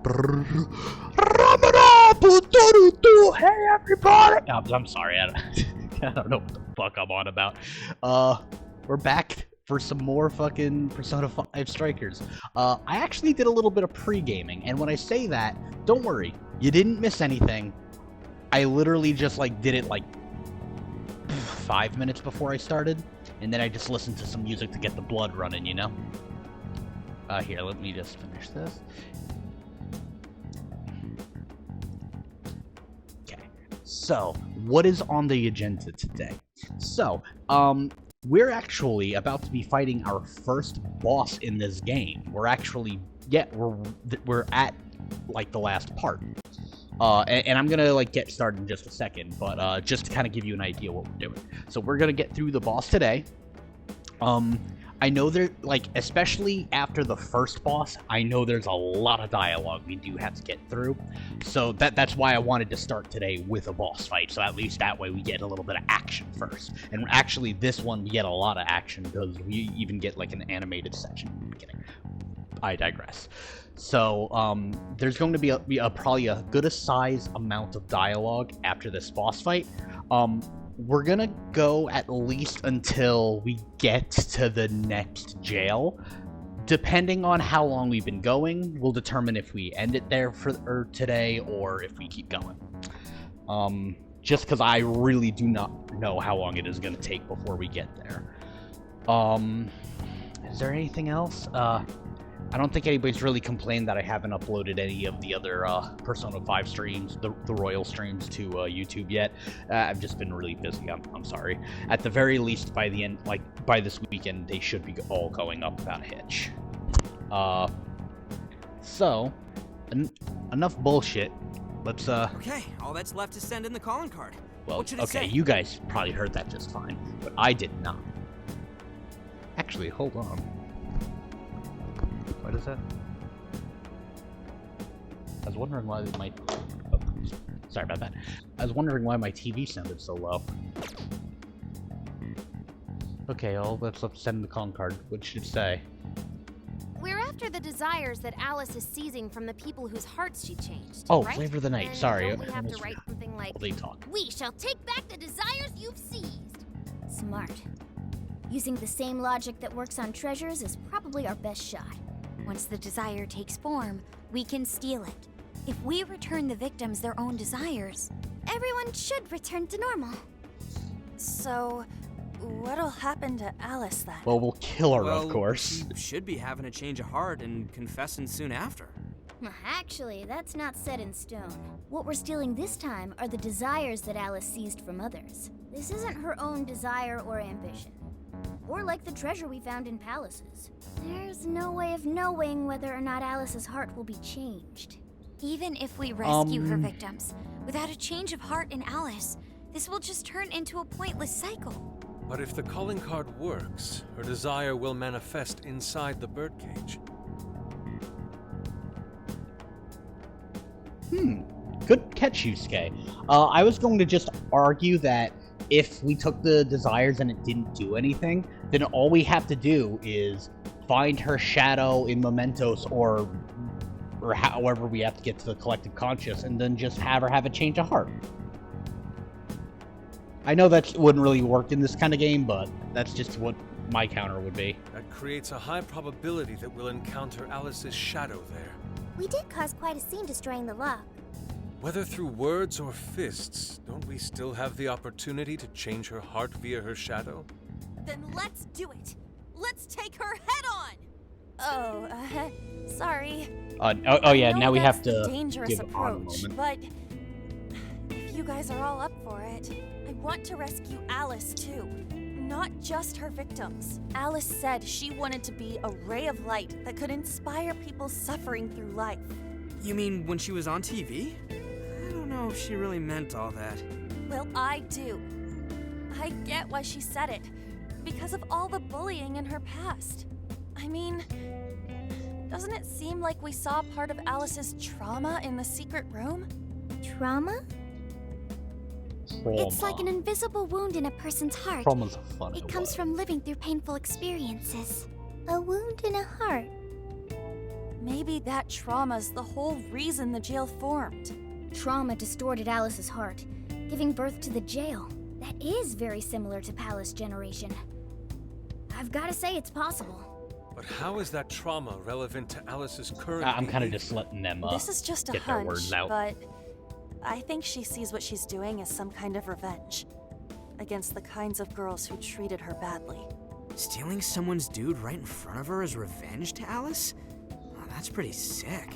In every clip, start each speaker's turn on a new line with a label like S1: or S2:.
S1: Hey everybody! I'm sorry, I don't know what the fuck I'm on about. We're back for some more fucking Persona 5 Strikers. I actually did a little bit of pre-gaming, and when I say that, don't worry, you didn't miss anything. I literally just did it 5 minutes before I started, and then I just listened to some music to get the blood running, you know? Here, let me just finish this. Okay, so, what is on the agenda today? So, we're actually about to be fighting our first boss in this game. We're actually, we're at, the last part. And I'm gonna, get started in just a second, but, just to kind of give you an idea what we're doing. So we're gonna get through the boss today. I know there, especially after the first boss, I know there's a lot of dialogue we do have to get through. So that's why I wanted to start today with a boss fight, so at least that way we get a little bit of action first. And actually, this one, we get a lot of action, because we even get, an animated section in the beginning. I digress. So, there's going to be probably a good size amount of dialogue after this boss fight. We're gonna go at least until we get to the next jail. Depending on how long we've been going, we'll determine if we end it there for today or if we keep going. Just because I really do not know how long it is gonna take before we get there. Is there anything else? I don't think anybody's really complained that I haven't uploaded any of the other Persona 5 streams, the Royal streams, to YouTube yet. I've just been really busy. I'm sorry. At the very least, by the end, by this weekend, they should be all going up without a hitch. So, enough bullshit. Let's
S2: Okay, all that's left is send in the calling card.
S1: Well,
S2: what should it say?
S1: You guys probably heard that just fine, but I did not. Actually, hold on. What is that? I was wondering why my... Oh, sorry about that. I was wondering why my TV sounded so low. Okay, let's send the calling card. What should it say?
S3: We're after the desires that Alice is seizing from the people whose hearts she changed.
S1: Oh,
S3: right?
S1: Flavor of the Night.
S3: And
S1: Sorry.
S3: don't we have to write something like,
S1: they talk.
S3: "We shall take back the desires you've seized." Smart. Using the same logic that works on treasures is probably our best shot.
S4: Once the desire takes form, we can steal it. If we return the victims their own desires,
S3: Everyone should return to normal.
S5: So, what'll happen to Alice then?
S1: Well, we'll kill her, of course.
S2: She should be having a change of heart and confessing soon after.
S3: Actually, that's not set in stone. What we're stealing this time are the desires that Alice seized from others. This isn't her own desire or ambition. Or like the treasure we found in palaces. There's no way of knowing whether or not Alice's heart will be changed.
S4: even if we rescue her victims, without a change of heart in Alice, this will just turn into a pointless cycle.
S6: But if the calling card works, her desire will manifest inside the birdcage.
S1: Good catch, Yusuke. I was going to just argue that if we took the desires and it didn't do anything, then all we have to do is find her shadow in Mementos or however we have to get to the collective conscious, and then just have her have a change of heart. I know that wouldn't really work in this kind of game, but that's just what my counter would be.
S6: That creates a high probability that we'll encounter Alice's shadow there.
S3: We did cause quite a scene destroying the lock.
S6: Whether through words or fists, don't we still have the opportunity to change her heart via her shadow?
S5: Then let's do it! Let's take her head on! Oh, sorry.
S1: Oh yeah, now we have to
S5: dangerous
S1: give
S5: approach,
S1: on a moment.
S5: but if you guys are all up for it, I want to rescue Alice too. Not just her victims. Alice said she wanted to be a ray of light that could inspire people suffering through life.
S2: You mean when she was on TV? I don't know if she really meant all that.
S5: Well, I do. I get why she said it. Because of all the bullying in her past. I mean, doesn't it seem like we saw part of Alice's trauma in the secret room?
S3: Trauma? It's like an invisible wound in a person's heart.
S1: Trauma's a funny
S3: It comes
S1: word.
S3: from living through painful experiences. A wound in a heart.
S5: Maybe that trauma's the whole reason the jail formed.
S3: Trauma distorted Alice's heart, giving birth to the jail. That is very similar to Palace Generation. I've gotta say it's possible.
S6: But how is that trauma relevant to Alice's current
S1: I'm kind of
S6: behavior?
S1: just letting them
S5: This is just a
S1: get their
S5: hunch,
S1: words out.
S5: but I think she sees what she's doing as some kind of revenge against the kinds of girls who treated her badly.
S2: Stealing someone's dude right in front of her as revenge to Alice? Oh, that's pretty sick.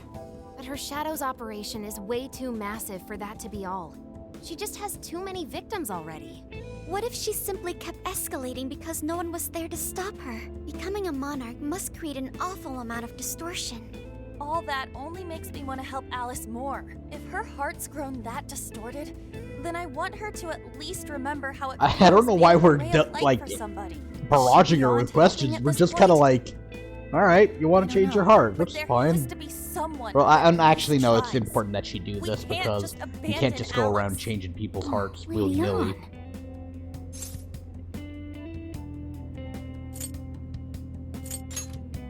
S7: But her Shadow's operation is way too massive for that to be all. She just has too many victims already.
S4: What if she simply kept escalating because no one was there to stop her? Becoming a monarch must create an awful amount of distortion.
S5: All that only makes me want to help Alice more. If her heart's grown that distorted, then I want her to at least remember how it
S1: I
S5: feels
S1: don't know
S5: being
S1: why
S5: a
S1: we're
S5: ray of light
S1: like
S5: for somebody.
S1: barraging her
S5: Beyond
S1: with questions.
S5: helping
S1: We're
S5: at
S1: just
S5: this
S1: kind of
S5: point.
S1: like, all right, you want to change your heart?
S5: But
S1: That's
S5: there
S1: fine.
S5: has to be someone
S1: Well,
S5: who at
S1: I'm actually
S5: least
S1: no. It's
S5: tries.
S1: important that she do
S5: We
S1: this
S5: can't
S1: because
S5: just
S1: you can't
S5: abandon
S1: just go around
S5: Alice.
S1: changing people's hearts
S3: Lead
S1: willy nilly.
S3: on.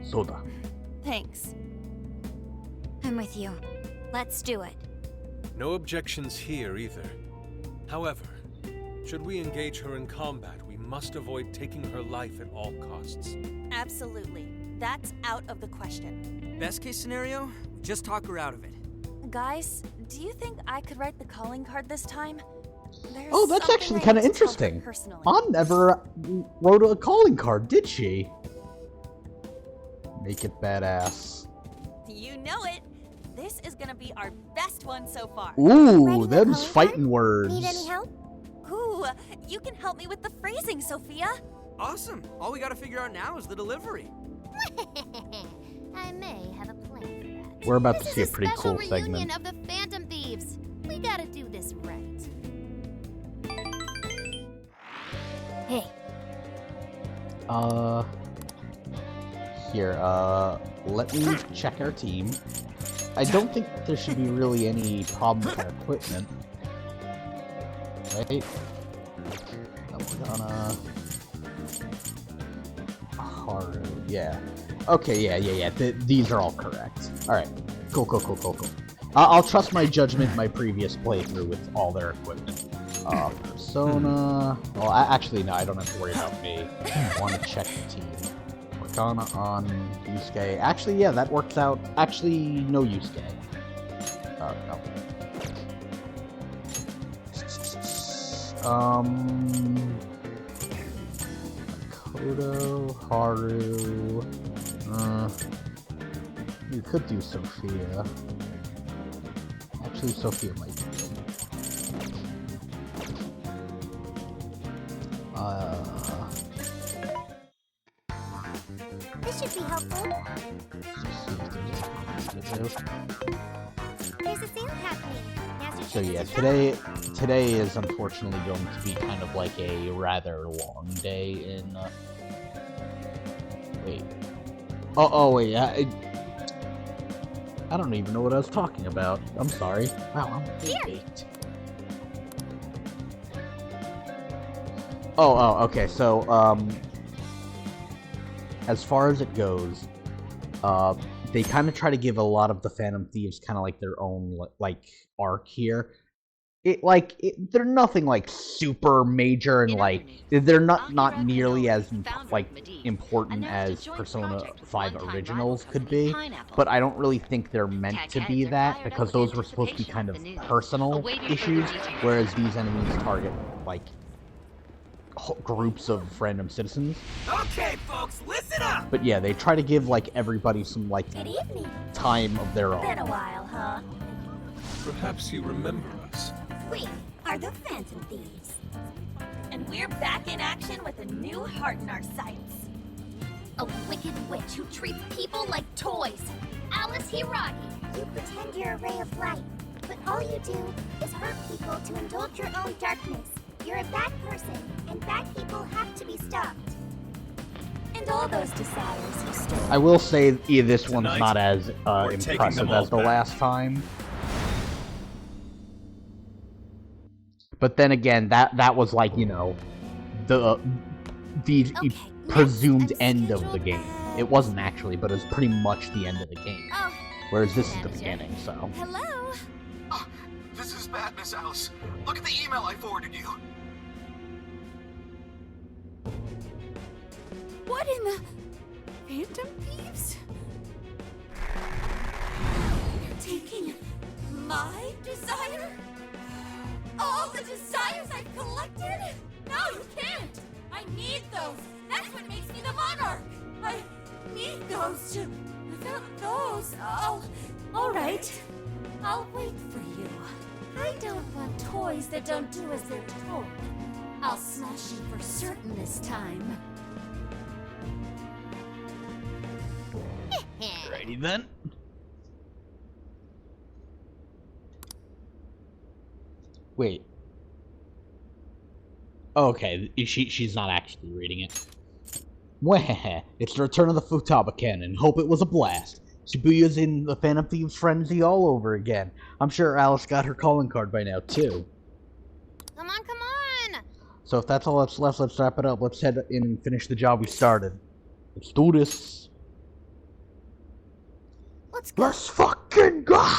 S1: Soda.
S5: Thanks.
S4: I'm with you. Let's do it.
S6: No objections here either. However, should we engage her in combat, we must avoid taking her life at all costs.
S5: Absolutely. That's out of the question.
S2: Best case scenario, we just talk her out of it.
S5: Guys, do you think I could write the calling card this time? There's
S1: Oh, that's
S5: something
S1: actually
S5: I
S1: kind of
S5: need to tell her
S1: interesting.
S5: personally.
S1: Ann never wrote a calling card, did she? Make it badass.
S5: You know it. This is gonna be our best one so far.
S1: Ooh,
S3: Writing a
S1: them's
S3: calling
S1: fighting words.
S3: Need any help?
S5: Ooh, you can help me with the phrasing, Sophia.
S2: Awesome. All we gotta figure out now is the delivery.
S3: I may have a plan for that.
S1: We're about to
S7: This
S1: see a
S7: is
S1: pretty
S7: special
S1: cool
S7: reunion
S1: segment.
S7: of the Phantom Thieves. We gotta do this right.
S3: Hey,
S1: Here, let me check our team. I don't think there should be really any problem with our equipment. Right? No, we're gonna... Haru, yeah. Okay, yeah. These are all correct. Alright. Cool. I'll trust my judgment in my previous playthrough with all their equipment. Persona... Well, actually, no, I don't have to worry about me. I want to check the team. Morgana on Yusuke. Actually, yeah, that works out. Actually, no Yusuke. No. Makoto, Haru. You could do Sophia. Actually, Sophia might be good.
S3: this should be helpful. There's a sale happening. Master
S1: So
S3: Chief
S1: yeah,
S3: is around.
S1: today is unfortunately going to be kind of like a rather long day in. Wait. Oh wait. I don't even know what I was talking about. I'm sorry. Wow, I'm baked. Oh, okay. So as far as it goes, they kind of try to give a lot of the Phantom Thieves kind of like their own like arc here. They're nothing like super major and like they're not nearly as like important as Persona 5 originals could be, but I don't really think they're meant to be that because those were supposed to be kind of personal issues, whereas these enemies target like groups of random citizens.
S2: Okay, folks, listen up!
S1: But yeah, they try to give like everybody some like
S3: Good evening.
S1: time of their
S3: Been a
S1: own.
S3: while, huh?
S6: Perhaps you remember us.
S3: We are the Phantom Thieves.
S5: And we're back in action with a new heart in our sights.
S7: A wicked witch who treats people like toys. Alice Hiragi.
S3: You pretend you're a ray of light, but all you do is hurt people to indulge your own darkness. You're a bad person, and bad people have to be stopped. And all those desires you stole.
S1: I will say this one's
S6: Tonight,
S1: not as
S6: we're taking
S1: impressive
S6: them all
S1: as the
S6: back.
S1: last time. But then again, that was like, you know, the
S3: Okay,
S1: presumed
S3: next,
S1: end
S3: I'm
S1: of the game.
S3: scheduled
S1: It wasn't actually, but it was pretty much the end of the game.
S3: Oh,
S1: Whereas this is the beginning, so.
S3: hello?
S8: Oh, this is bad, Miss Alice. Look at the email I forwarded you.
S3: What in the... Phantom Thieves?
S5: You're taking my desire? All the desires I've collected? No, you can't! I need those! That's what makes me the monarch! I need those to... Without those, all right. I'll wait for you. I don't want toys that don't do as they're told. I'll smash you for certain this time.
S1: Alrighty then. Wait. Okay, she's not actually reading it. Wah, it's the return of the Futaba Cannon. Hope it was a blast. Shibuya's in the Phantom Thieves frenzy all over again. I'm sure Alice got her calling card by now, too.
S7: Come on, come on!
S1: So if that's all that's left, let's wrap it up. Let's head in and finish the job we started. Let's do this.
S3: Let's go.
S1: Let's fucking go!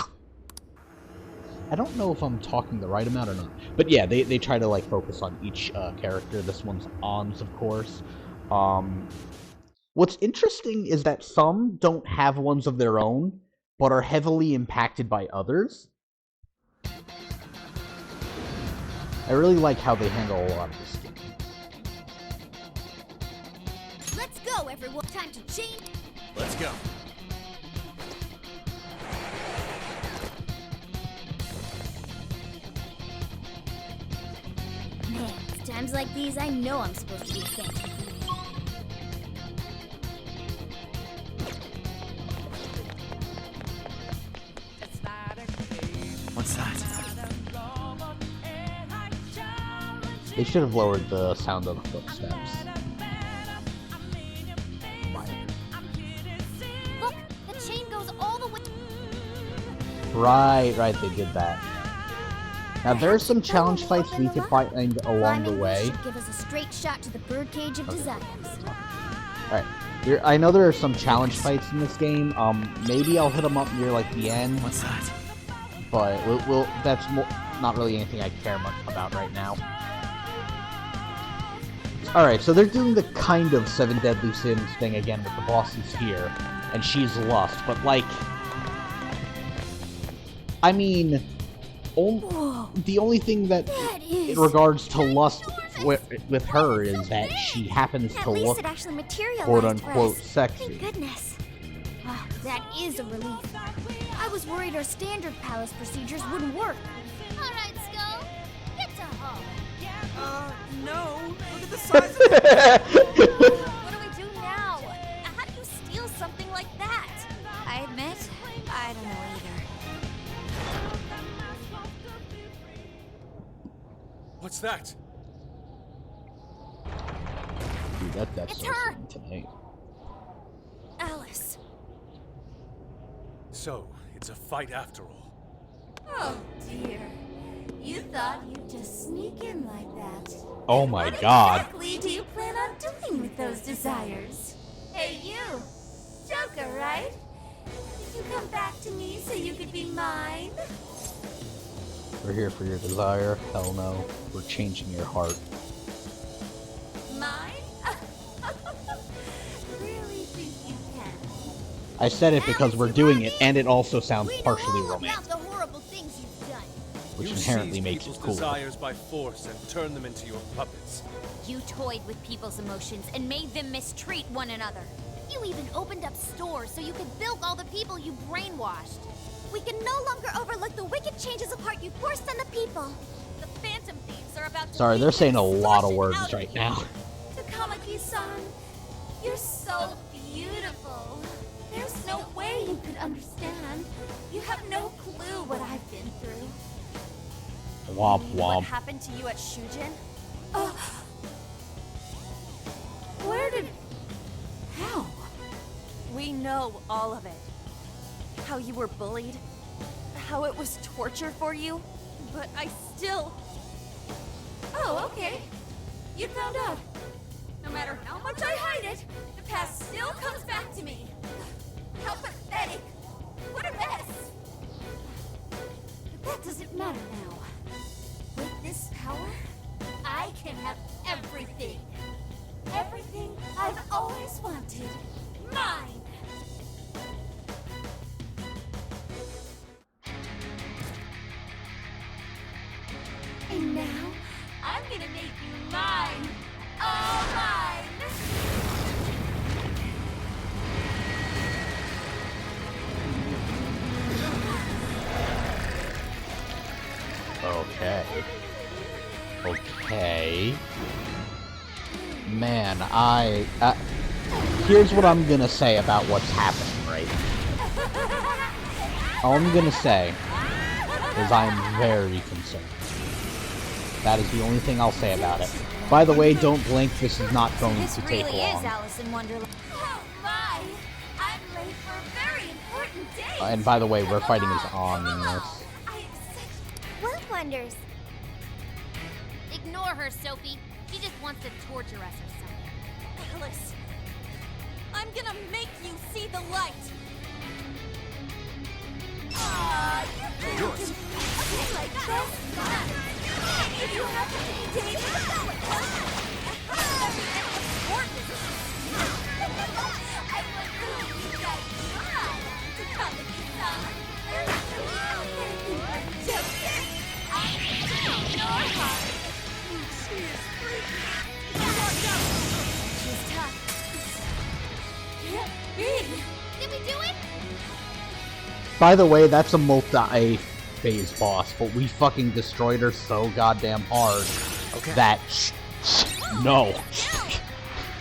S1: I don't know if I'm talking the right amount or not. But yeah, they try to like focus on each character. This one's Ans, of course. What's interesting is that some don't have ones of their own, but are heavily impacted by others. I really like how they handle a lot of this game.
S3: Let's go, everyone. Time to change.
S6: Let's go.
S3: Man, it's times like these, I know I'm supposed to be fancy.
S2: What's that?
S1: They should have lowered the sound of the footsteps.
S7: Look, the chain goes all the way.
S1: Right, they did that. Now there's some challenge fights we could find along the way.
S3: Should give us a straight shot to the birdcage of desires.
S1: Alright, I know there are some challenge fights in this game. Maybe I'll hit them up near like the end.
S2: What's that?
S1: But that's not really anything I care much about right now. Alright, so they're doing the kind of 7 Deadly Sins thing again with the boss is here, and she's Lust, but like... I mean... the only thing that in regards to Lust with her is that she happens to look
S4: it actually materialized
S1: quote-unquote
S4: for us.
S1: sexy.
S4: Thank goodness.
S3: Ah, that is a relief. I was worried our standard palace procedures wouldn't work.
S7: Alright, Skull. Get to home.
S2: No. Look at the size of it.
S5: What do we do now? How do you steal something like that?
S4: I admit, I don't know either.
S6: What's that?
S1: Dude, that's
S5: It's
S1: so
S5: her!
S1: soon tonight.
S5: Alice.
S6: So, it's a fight after all.
S5: Oh dear. You thought you'd just sneak in like that.
S1: Oh my
S5: What
S1: god.
S5: exactly do you plan on doing with those desires? Hey you! Joker, right? Did you come back to me so you could be mine?
S1: We're here for your desire. Hell no. We're changing your heart.
S5: Mine? Really think you can?
S1: I said it because we're doing it, and it also sounds
S3: We know
S1: partially
S3: all
S1: romantic,
S3: about the horrible things you've done.
S1: which
S6: You
S1: inherently
S6: seize
S1: makes it
S6: people's
S1: cool.
S6: desires by force and turn them into your puppets.
S7: You toyed with people's emotions and made them mistreat one another. You even opened up stores so you could bilk all the people you brainwashed.
S4: We can no longer overlook the wicked changes of heart you forced on the people.
S5: The Phantom Thieves are about to
S1: Sorry, they're
S5: leak
S1: saying a lot of
S5: extortion
S1: words
S5: out of
S1: right
S5: you.
S1: now.
S5: Takamaki-san, you're so beautiful. There's no way you could understand. You have no clue what I've been through.
S1: Womp
S5: What
S1: womp.
S5: happened to you at Shujin? Where did... How? We know all of it. How you were bullied. How it was torture for you. But I still... Oh, okay. You found out. No matter how much I hide it, the past still comes back to me. How pathetic! What a mess! But that doesn't matter now. With this power, I can have everything. Everything I've always wanted. Mine! And now, I'm gonna make you mine! All mine!
S1: Okay. Okay. Man, here's what I'm gonna say about what's happening, right? All I'm gonna say is I'm very concerned. That is the only thing I'll say about it. By the way, don't blink, this is not going to take
S7: Really
S1: long.
S7: is Alice in Wonderland.
S5: Oh my! I'm late for a very important date!
S1: And by the way, we're fighting as On in this.
S3: What wonders?
S7: Ignore her, Sophie. She just wants to torture us or something.
S5: Alice, I'm gonna make you see the light! Ah, you think you can beat me like this? If you have to be dating, I want you guys to come and be done. I'm in your heart. She is freaking. Watch out! She's tough. Can't be.
S7: Did we do it?
S1: By the way, that's a multi-phase boss, but we fucking destroyed her so goddamn hard that no,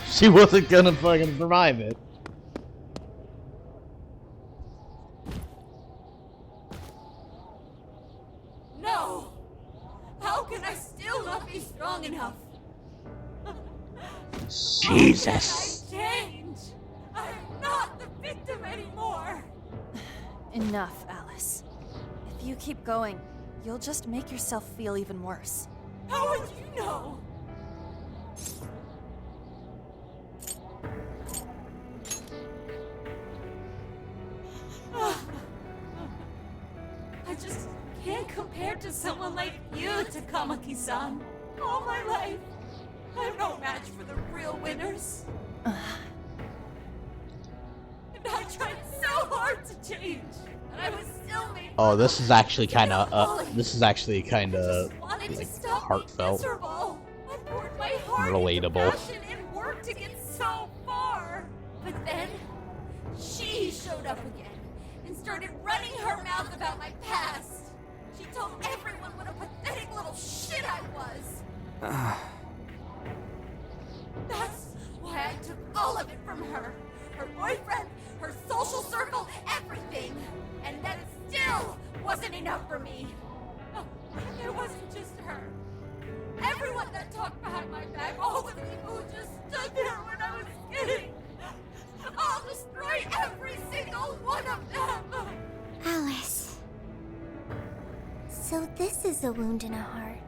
S1: she wasn't gonna fucking survive it.
S5: No! How can I still not be strong enough?
S1: Jesus.
S5: I change! I'm not the victim anymore!
S9: Enough, Alice. If you keep going, you'll just make yourself feel even worse.
S5: How would you know? I just can't compare to someone like you, Takamaki-san. All my life, I'm no match for the real winners. And I tried so hard to change, and I was still made.
S1: Oh, this is actually kind of
S5: Wanted to
S1: like
S5: stop being
S1: heartfelt,
S5: miserable. I poured my heart into
S1: relatable.
S5: passion and worked to get so far. But then, she showed up again and started running her mouth about my past. She told everyone what a pathetic little shit I was. That's why I took all of it from her. Her boyfriend, her social circle, everything. And that still wasn't enough for me. It wasn't just her. Everyone that talked behind my back, all the people who just stood there when I was kidding. I'll destroy every single one of them.
S4: Alice. So this is a wound in a heart.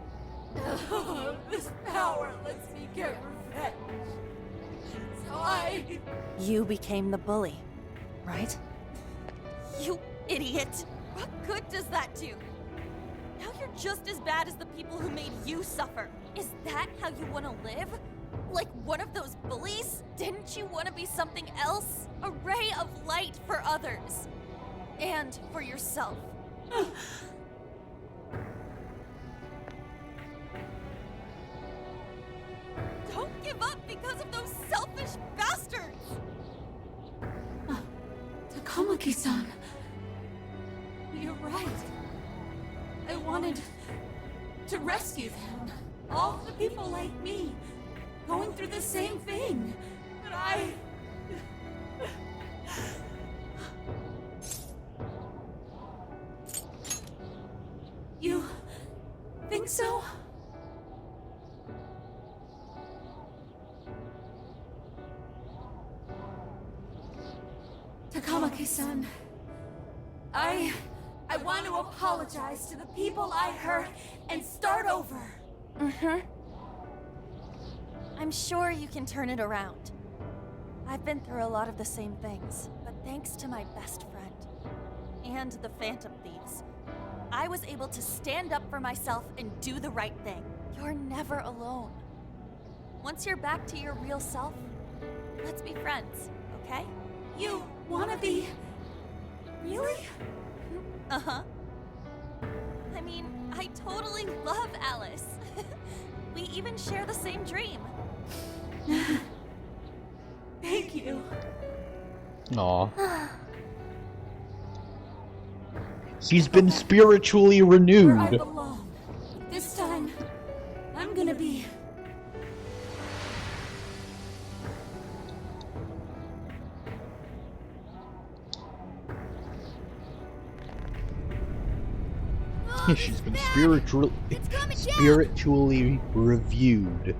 S5: This power lets me get revenge. So
S9: You became the bully, right?
S5: You idiot! What good does that do? Now you're just as bad as the people who made you suffer. Is that how you want to live? Like one of those bullies? Didn't you want to be something else? A ray of light for others. And for yourself. Don't give up because of those selfish bastards! Takamaki-san. You're right. I wanted to rescue them. All the people like me, going through the same thing. But I... You think so? Takamaki-san, I want to apologize to the people I hurt and start over. I'm sure you can turn it around. I've been through a lot of the same things, but thanks to my best friend and the Phantom Thieves, I was able to stand up for myself and do the right thing. You're never alone. Once you're back to your real self, let's be friends, okay?
S9: You wanna be... Really?
S5: Uh-huh. I mean, I totally love Alice. We even share the same dream.
S9: Thank you.
S1: Aw. She's been spiritually
S9: Where I
S1: renewed.
S9: belong. This time, I'm gonna be...
S1: She's been spiritually reviewed.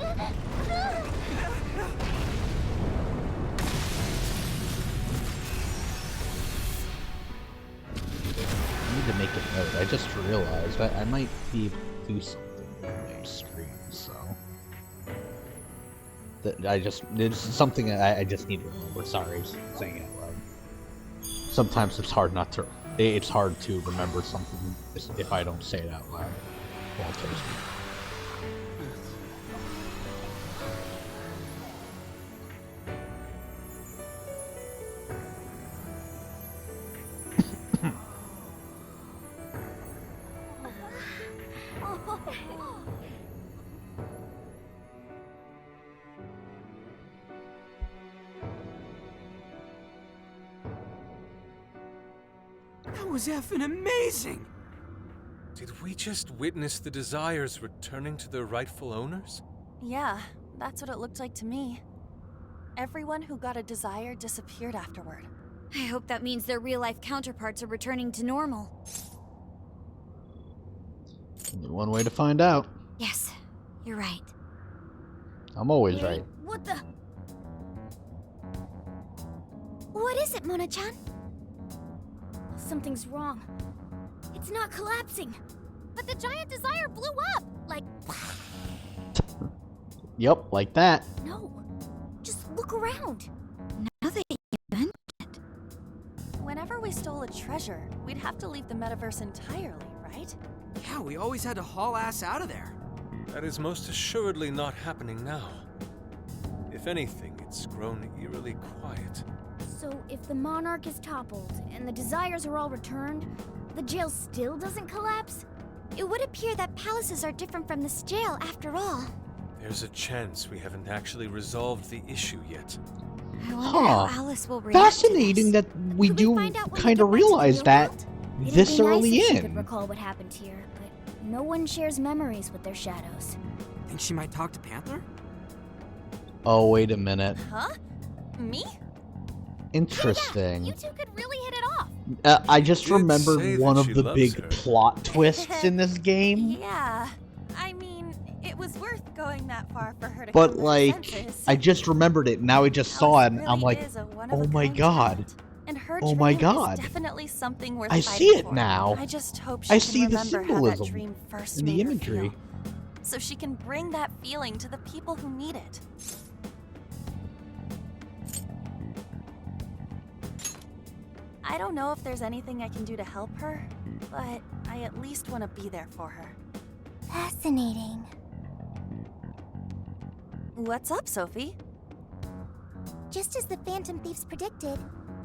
S1: I need to make a note. I just realized I might be able to do something on my stream, so it's something I just need to remember. Sorry, saying it out loud. Sometimes it's hard not to. It's hard to remember something if I don't say it out loud while toasting.
S2: That was effing amazing!
S6: Did we just witness the Desires returning to their rightful owners?
S5: Yeah, that's what it looked like to me. Everyone who got a Desire disappeared afterward.
S7: I hope that means their real-life counterparts are returning to normal.
S1: Only one way to find out.
S7: Yes, you're right.
S1: I'm always right.
S3: What the?
S4: What is it, Mona-chan?
S3: Something's wrong. It's not collapsing.
S7: But the giant desire blew up! Like...
S1: Yep, like that.
S3: No. Just look around.
S7: Now that you mention it.
S5: Whenever we stole a treasure, we'd have to leave the metaverse entirely, right?
S2: Yeah, we always had to haul ass out of there.
S6: That is most assuredly not happening now. If anything, it's grown eerily quiet.
S3: So if the Monarch is toppled and the Desires are all returned, the jail still doesn't collapse?
S4: It would appear that palaces are different from this jail after all.
S6: There's a chance we haven't actually resolved the issue yet.
S7: I wonder how Alice will react
S1: Fascinating
S7: to
S1: that we
S3: Could
S1: do
S3: find out when we
S1: kind
S3: get
S1: of
S3: back to the
S1: realize
S3: real
S1: that
S3: world? It'd
S1: this
S3: be nice
S1: early
S3: if she
S1: in.
S3: could recall what happened here, but no one shares memories with their shadows.
S2: Think she might talk to Panther?
S1: Oh, wait a minute.
S5: Huh? Me?
S1: Interesting.
S7: You two could really hit it off.
S1: I just
S6: Did say
S1: remembered
S6: that
S1: one of
S6: she
S1: the
S6: loves
S1: big
S6: her.
S1: plot twists in this game.
S5: Yeah. I mean, it was worth going that far for her to
S1: But,
S5: come to her
S1: like,
S5: senses.
S1: I just remembered it. Now I just saw it, and I'm like, oh my god.
S5: And her
S1: Oh my
S5: dream
S1: god.
S5: is definitely something worth
S1: I
S5: fighting
S1: see it
S5: for.
S1: now.
S5: I just hope she
S1: I
S5: can
S1: see the
S5: remember how that
S1: symbolism
S5: dream first
S1: in the
S5: made her
S1: imagery.
S5: feel, so she can bring that feeling to the people who need it. I don't know if there's anything I can do to help her, but I at least want to be there for her.
S4: Fascinating.
S5: What's up, Sophie?
S4: Just as the Phantom Thieves predicted,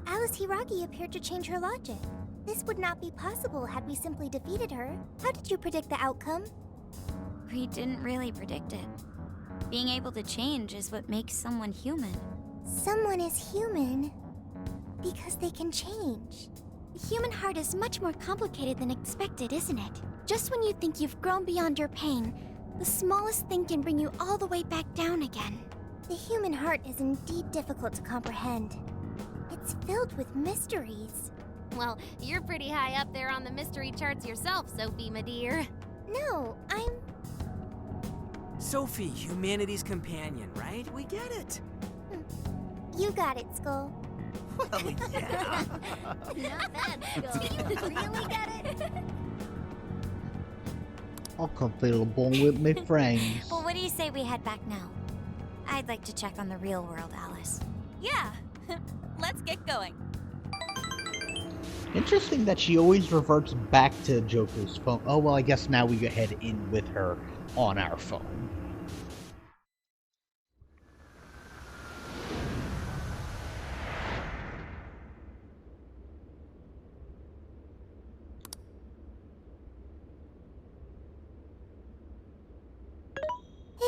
S4: Alice Hiragi appeared to change her logic. This would not be possible had we simply defeated her. How did you predict the outcome?
S7: We didn't really predict it. Being able to change is what makes someone human.
S4: Someone is human because they can change. The human heart is much more complicated than expected, isn't it? Just when you think you've grown beyond your pain, the smallest thing can bring you all the way back down again. The human heart is indeed difficult to comprehend. It's filled with mysteries.
S7: Well, you're pretty high up there on the mystery charts yourself, Sophie, my dear.
S4: No, I'm...
S2: Sophie, humanity's companion, right? We get it.
S4: You got it, Skull.
S2: Well, yeah.
S3: Not bad, Skull.
S4: Do you really get it?
S1: I'll come available with my friends.
S4: Well, what do you say we head back now? I'd like to check on the real world, Alice.
S5: Yeah, let's get going.
S1: Interesting that she always reverts back to Joker's phone. Oh, well, I guess now we go head in with her on our phone.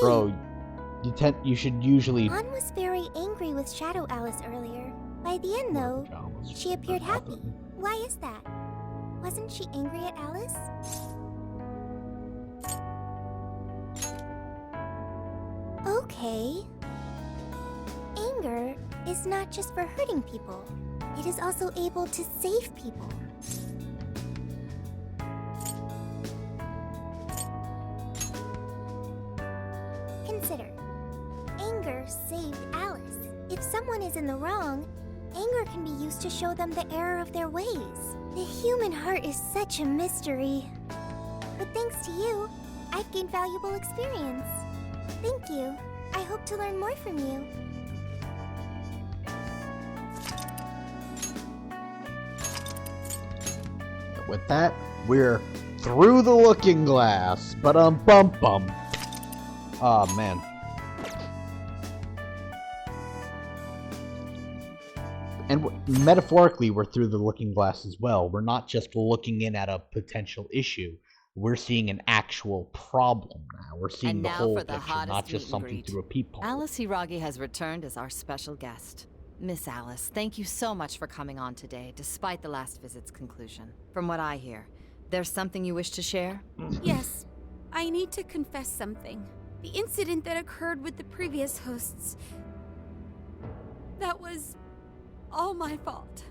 S1: Bro, you should usually...
S4: Han was very angry with Shadow Alice earlier. By the end, though, she appeared happy. Why is that? Wasn't she angry at Alice? Okay. Anger is not just for hurting people. It is also able to save people. Consider. Anger saved Alice. If someone is in the wrong, anger can be used to show them the error of their ways. The human heart is such a mystery. But thanks to you, I've gained valuable experience. Thank you. I hope to learn more from you.
S1: With that, we're through the looking glass. Bum. Oh, man. And metaphorically, we're through the looking glass as well. We're not just looking in at a potential issue. We're seeing an actual problem now. We're seeing the whole picture, not just something through a peephole.
S10: Alice Hiragi has returned as our special guest. Miss Alice, thank you so much for coming on today, despite the last visit's conclusion. From what I hear, there's something you wish to share?
S11: Yes. I need to confess something. The incident that occurred with the previous hosts... that was... all my fault.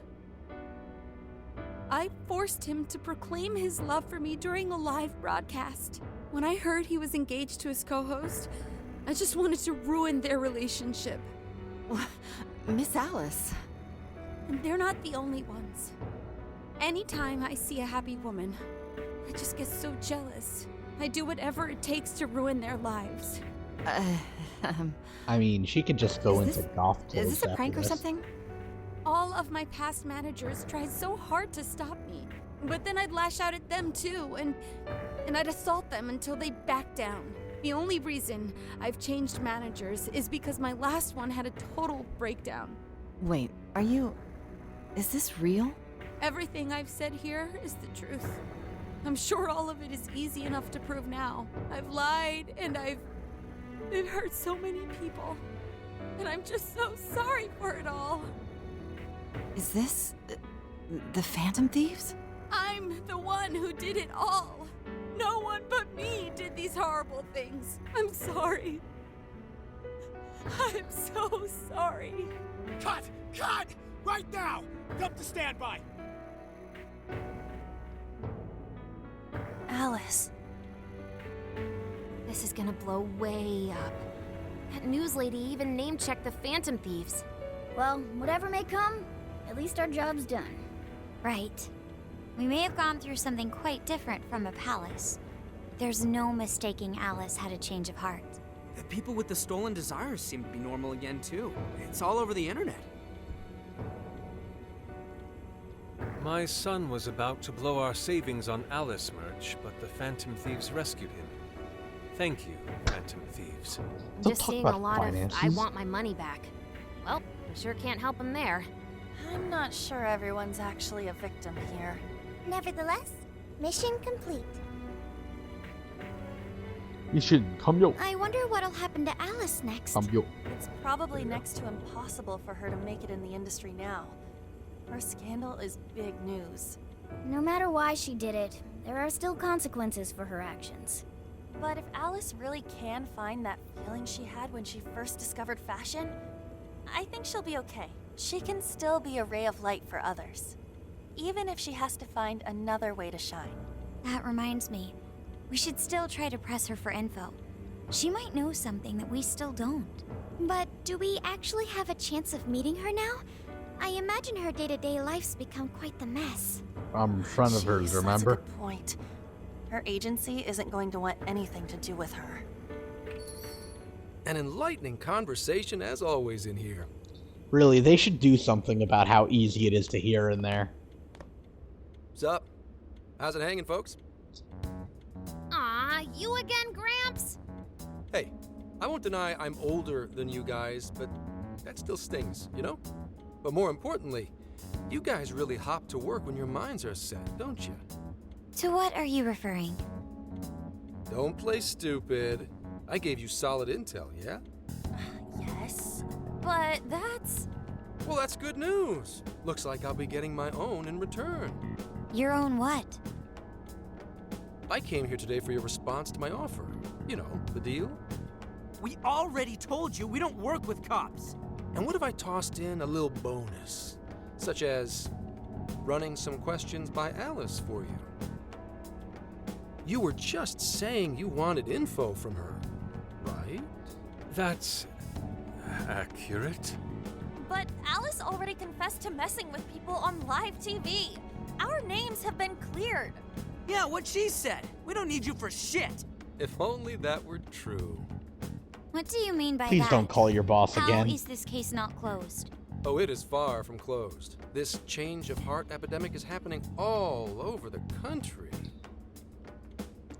S11: I forced him to proclaim his love for me during a live broadcast. When I heard he was engaged to his co-host, I just wanted to ruin their relationship.
S10: Miss Alice.
S11: And they're not the only ones. Anytime I see a happy woman, I just get so jealous. I do whatever it takes to ruin their lives.
S1: I mean, she could just go into golf clothes.
S10: Is this a prank or something?
S11: All of my past managers tried so hard to stop me. But then I'd lash out at them too, and I'd assault them until they'd back down. The only reason I've changed managers is because my last one had a total breakdown.
S10: Wait, is this real?
S11: Everything I've said here is the truth. I'm sure all of it is easy enough to prove now. I've lied, and it hurt so many people. And I'm just so sorry for it all.
S10: Is this... the Phantom Thieves?
S11: I'm the one who did it all. No one but me did these horrible things. I'm sorry. I'm so sorry.
S12: Cut! Right now! Jump to standby!
S7: Alice. This is gonna blow way up. That news lady even name-checked the Phantom Thieves.
S3: Well, whatever may come, at least our job's done.
S4: Right. We may have gone through something quite different from a palace. There's no mistaking Alice had a change of heart.
S2: The people with the stolen desires seem to be normal again, too. It's all over the internet.
S6: My son was about to blow our savings on Alice merch, but the Phantom Thieves rescued him. Thank you, Phantom Thieves.
S1: Don't
S7: Just
S1: talk
S7: seeing
S1: about
S7: a lot
S1: finances.
S7: of, I want my money back. Well, I sure can't help him there.
S9: I'm not sure everyone's actually a victim here.
S4: Nevertheless, mission complete.
S1: You should come yo.
S4: I wonder what'll happen to Alice next.
S1: Come yo.
S9: It's probably next to impossible for her to make it in the industry now. Her scandal is big news.
S3: No matter why she did it, there are still consequences for her actions.
S9: But if Alice really can find that feeling she had when she first discovered fashion, I think she'll be okay. She can still be a ray of light for others, even if she has to find another way to shine.
S4: That reminds me, we should still try to press her for info. She might know something that we still don't. But do we actually have a chance of meeting her now? I imagine her day-to-day life's become quite the mess.
S1: I'm in front of hers,
S9: Jeez,
S1: remember?
S9: That's a good point. Her agency isn't going to want anything to do with her.
S13: An enlightening conversation as always in here.
S1: Really, they should do something about how easy it is to hear in there.
S13: Sup? How's it hanging, folks?
S7: Aw, you again, Gramps?
S13: Hey, I won't deny I'm older than you guys, but that still stings, you know? But more importantly, you guys really hop to work when your minds are set, don't you?
S4: To what are you referring?
S13: Don't play stupid. I gave you solid intel, yeah?
S9: Yes, but that's...
S13: Well, that's good news. Looks like I'll be getting my own in return.
S4: Your own what?
S13: I came here today for your response to my offer. You know, the deal.
S2: We already told you we don't work with cops.
S13: And what if I tossed in a little bonus? Such as running some questions by Alice for you. You were just saying you wanted info from her, right?
S6: That's accurate.
S5: But Alice already confessed to messing with people on live TV. Our names have been cleared.
S2: Yeah, what she said. We don't need you for shit.
S13: If only that were true.
S3: What do you mean by
S1: Please
S3: that?
S1: don't call your boss
S3: How
S1: again.
S3: is this case not closed?
S13: Oh, it is far from closed. This change of heart epidemic is happening all over the country.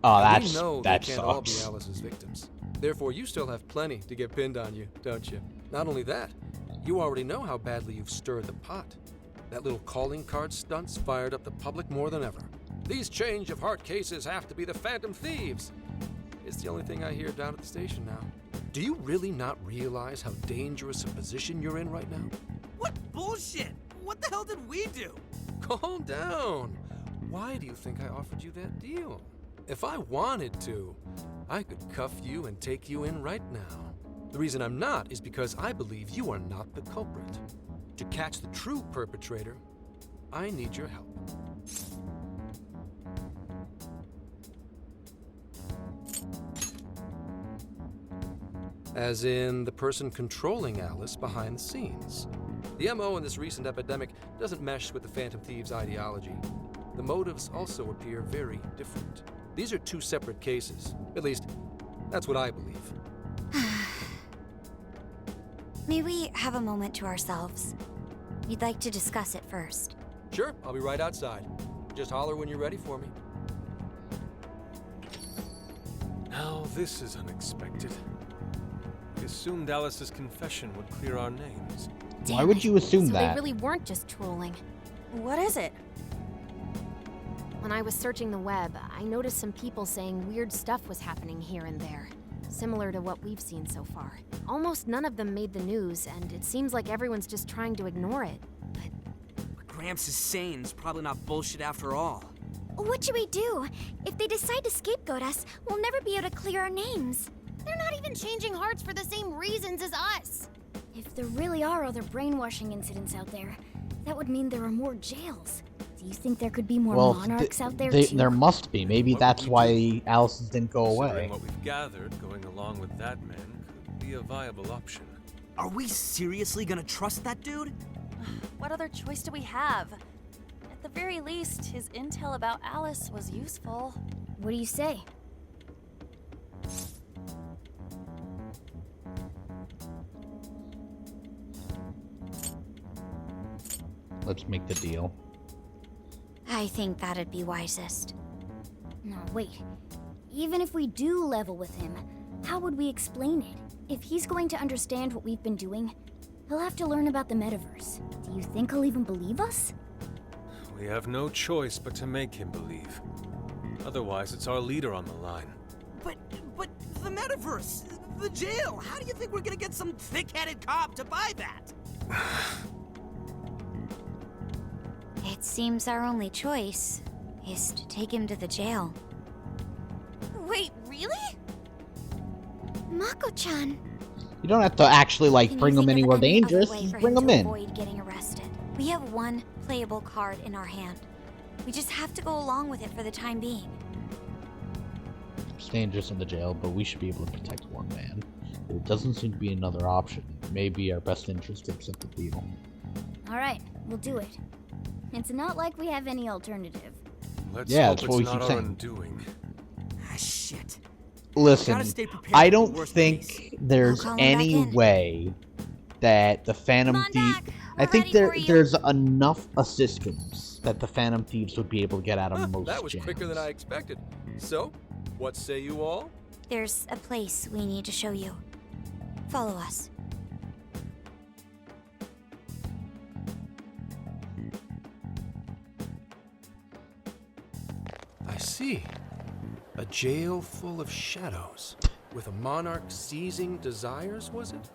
S1: Oh,
S13: We know
S1: that
S13: they can't all be
S1: sucks.
S13: Alice's victims. Therefore, you still have plenty to get pinned on you, don't you? Not only that, you already know how badly you've stirred the pot. That little calling card stunt's fired up the public more than ever. These change of heart cases have to be the Phantom Thieves. It's the only thing I hear down at the station now. Do you really not realize how dangerous a position you're in right now?
S2: What bullshit? What the hell did we do?
S13: Calm down. Why do you think I offered you that deal? If I wanted to, I could cuff you and take you in right now. The reason I'm not is because I believe you are not the culprit. To catch the true perpetrator, I need your help. As in the person controlling Alice behind the scenes. The MO in this recent epidemic doesn't mesh with the Phantom Thieves' ideology. The motives also appear very different. These are two separate cases. At least, that's what I believe.
S4: May we have a moment to ourselves? We'd like to discuss it first.
S13: Sure, I'll be right outside. Just holler when you're ready for me.
S6: Now this is unexpected. We assumed Alice's confession would clear our names.
S1: Why would you assume
S7: So
S1: that?
S7: they really weren't just trolling.
S9: What is it?
S7: When I was searching the web, I noticed some people saying weird stuff was happening here and there, similar to what we've seen so far. Almost none of them made the news, and it seems like everyone's just trying to ignore it.
S2: What Gramps is saying is probably not bullshit after all.
S4: What should we do? If they decide to scapegoat us, we'll never be able to clear our names.
S7: They're not even changing hearts for the same reasons as us.
S3: If there really are other brainwashing incidents out there, that would mean there are more jails. Do you think there could be more
S1: Well,
S3: monarchs out there too?
S1: there must be. Maybe
S6: What
S1: that's
S6: would we
S1: why Alice's didn't go
S6: Considering
S1: away.
S6: what we've gathered, going along with that man could be a viable option.
S2: Are we seriously gonna trust that dude?
S9: What other choice do we have? At the very least, his intel about Alice was useful.
S3: What do you say?
S1: Let's make the deal.
S4: I think that'd be wisest.
S3: No, wait. Even if we do level with him, how would we explain it? If he's going to understand what we've been doing, he'll have to learn about the metaverse. Do you think he'll even believe us?
S6: We have no choice but to make him believe. Otherwise, it's our leader on the line.
S2: But the metaverse, the jail. How do you think we're gonna get some thick-headed cop to buy that?
S4: It seems our only choice is to take him to the jail.
S9: Wait, really?
S4: Mako-chan!
S1: You don't have to actually, like,
S4: Can
S1: bring
S4: you
S1: them
S4: think of
S1: anywhere
S4: any other
S1: dangerous.
S4: way
S1: Just
S4: for
S1: bring
S4: him
S1: them
S4: to
S1: in.
S4: avoid getting arrested? We have one playable card in our hand. We just have to go along with it for the time being.
S1: It's dangerous in the jail, but we should be able to protect one man. There doesn't seem to be another option. It may be our best interest to accept the deal.
S3: Alright, we'll do it. It's not like we have any alternative.
S6: Let's
S1: Yeah,
S6: hope
S1: that's
S6: it's
S1: what we
S6: not
S1: keep
S6: our
S1: saying.
S6: undoing.
S1: Listen,
S2: Gotta stay prepared
S1: I
S2: for the
S1: don't
S2: worst
S1: think
S2: case.
S1: there's
S4: I'll call him back
S1: any
S4: in.
S1: way that the Phantom
S4: on
S1: Thief.
S4: back.
S1: I
S4: We're
S1: think
S4: ready for you.
S1: there's enough assistance that the Phantom Thieves would be able to get out of
S13: Huh,
S1: most
S13: that was
S1: jams.
S13: quicker than I expected. So, what say you all?
S4: There's a place we need to show you. Follow us.
S13: I see. A jail full of shadows. With a monarch seizing desires, was it?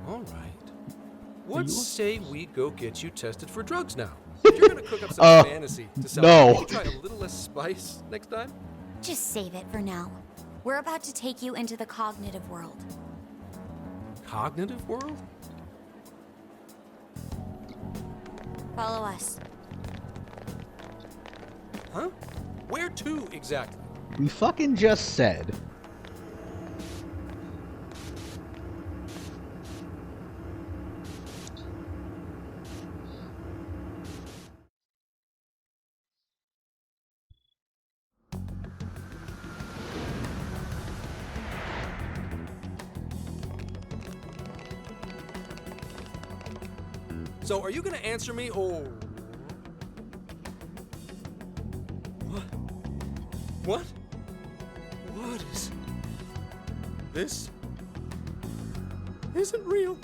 S13: All right. What say we go get you tested for drugs now? If you're gonna cook up some fantasy to sell,
S1: no.
S13: maybe try a little less spice next time?
S4: Just save it for now. We're about to take you into the cognitive world.
S13: Cognitive world?
S4: Follow us.
S13: Huh? Where to exactly?
S1: We fucking just said.
S13: So, are you gonna answer me, or... What? What? What is... This... isn't real.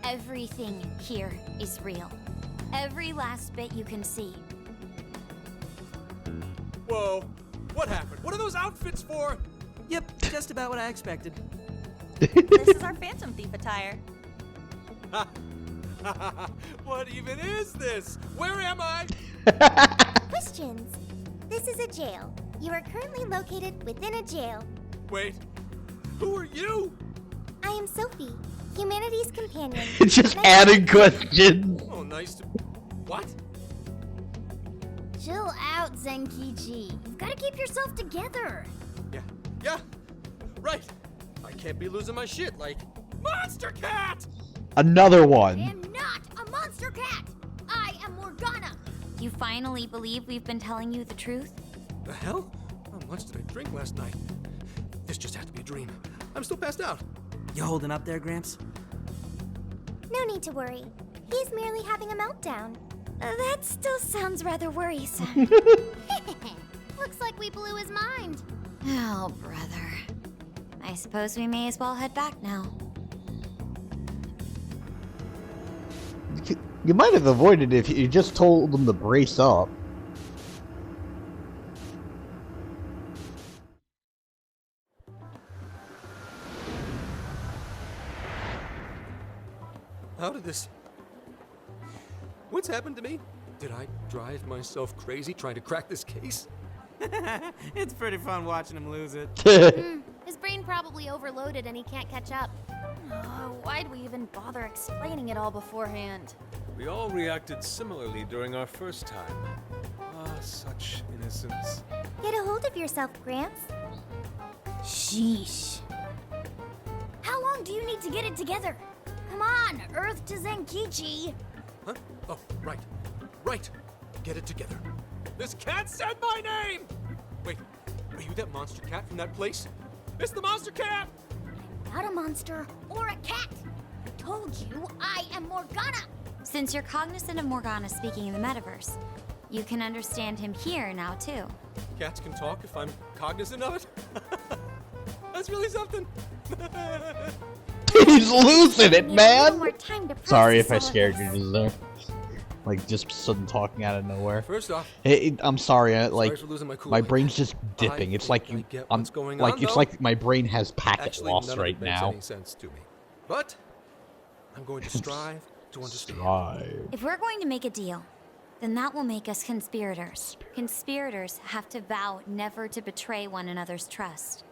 S4: Everything here is real. Every last bit you can see.
S13: Whoa. What happened? What are those outfits for?
S2: Yep, just about what I expected.
S9: This is our Phantom Thief attire.
S13: What even is this? Where am I?
S4: Questions. This is a jail. You are currently located within a jail.
S13: Wait. Who are you?
S4: I am Sophie, humanity's companion.
S1: It's just
S4: And I-
S1: adding questions.
S13: Oh, nice to... What?
S3: Chill out, Zenkichi. You've got to keep yourself together.
S13: Yeah. Right. I can't be losing my shit like... Monster Cat!
S1: Another
S3: I
S1: one.
S3: am not a monster cat. I am Morgana.
S4: You finally believe we've been telling you the truth?
S13: The hell? How much did I drink last night? This just has to be a dream. I'm still passed out.
S2: You holding up there, Gramps?
S4: No need to worry. He's merely having a meltdown. That still sounds rather worrisome.
S3: Looks like we blew his mind.
S4: Oh, brother. I suppose we may as well head back now.
S1: You might have avoided it if you just told them to brace up.
S13: How did this... What's happened to me? Did I drive myself crazy trying to crack this case?
S2: It's pretty fun watching him lose it.
S3: His brain probably overloaded and he can't catch up.
S5: Why'd we even bother explaining it all beforehand?
S6: We all reacted similarly during our first time. Ah, such innocence.
S4: Get a hold of yourself, Gramps.
S3: Sheesh. How long do you need to get it together? Come on, Earth to Zenkichi.
S13: Huh? Oh, right. Right. Get it together. This cat said my name! Wait, are you that monster cat from that place? It's the monster cat!
S3: Not a monster or a cat. I told you I am Morgana.
S4: Since you're cognizant of Morgana speaking in the metaverse, you can understand him here now, too.
S13: Cats can talk if I'm cognizant of it? That's really something.
S1: He's losing it,
S4: Need a little
S1: man.
S4: more time to
S1: Sorry if I
S4: process all
S1: scared
S4: of
S1: you
S4: this.
S1: just there. Like just sudden talking out of nowhere.
S13: First off,
S1: I'm sorry.
S13: sorry for losing my cool.
S1: My brain's just dipping. It's like
S13: think I
S1: you.
S13: get
S1: I'm
S13: what's going
S1: like
S13: on,
S1: it's
S13: though.
S1: like my brain has packet
S13: Actually,
S1: loss
S13: none of
S1: right
S13: it makes
S1: now.
S13: any sense to me. But I'm going to strive to understand.
S1: Strive.
S4: If we're going to make a deal, then that will make us conspirators. Conspirators have to vow never to betray one another's trust.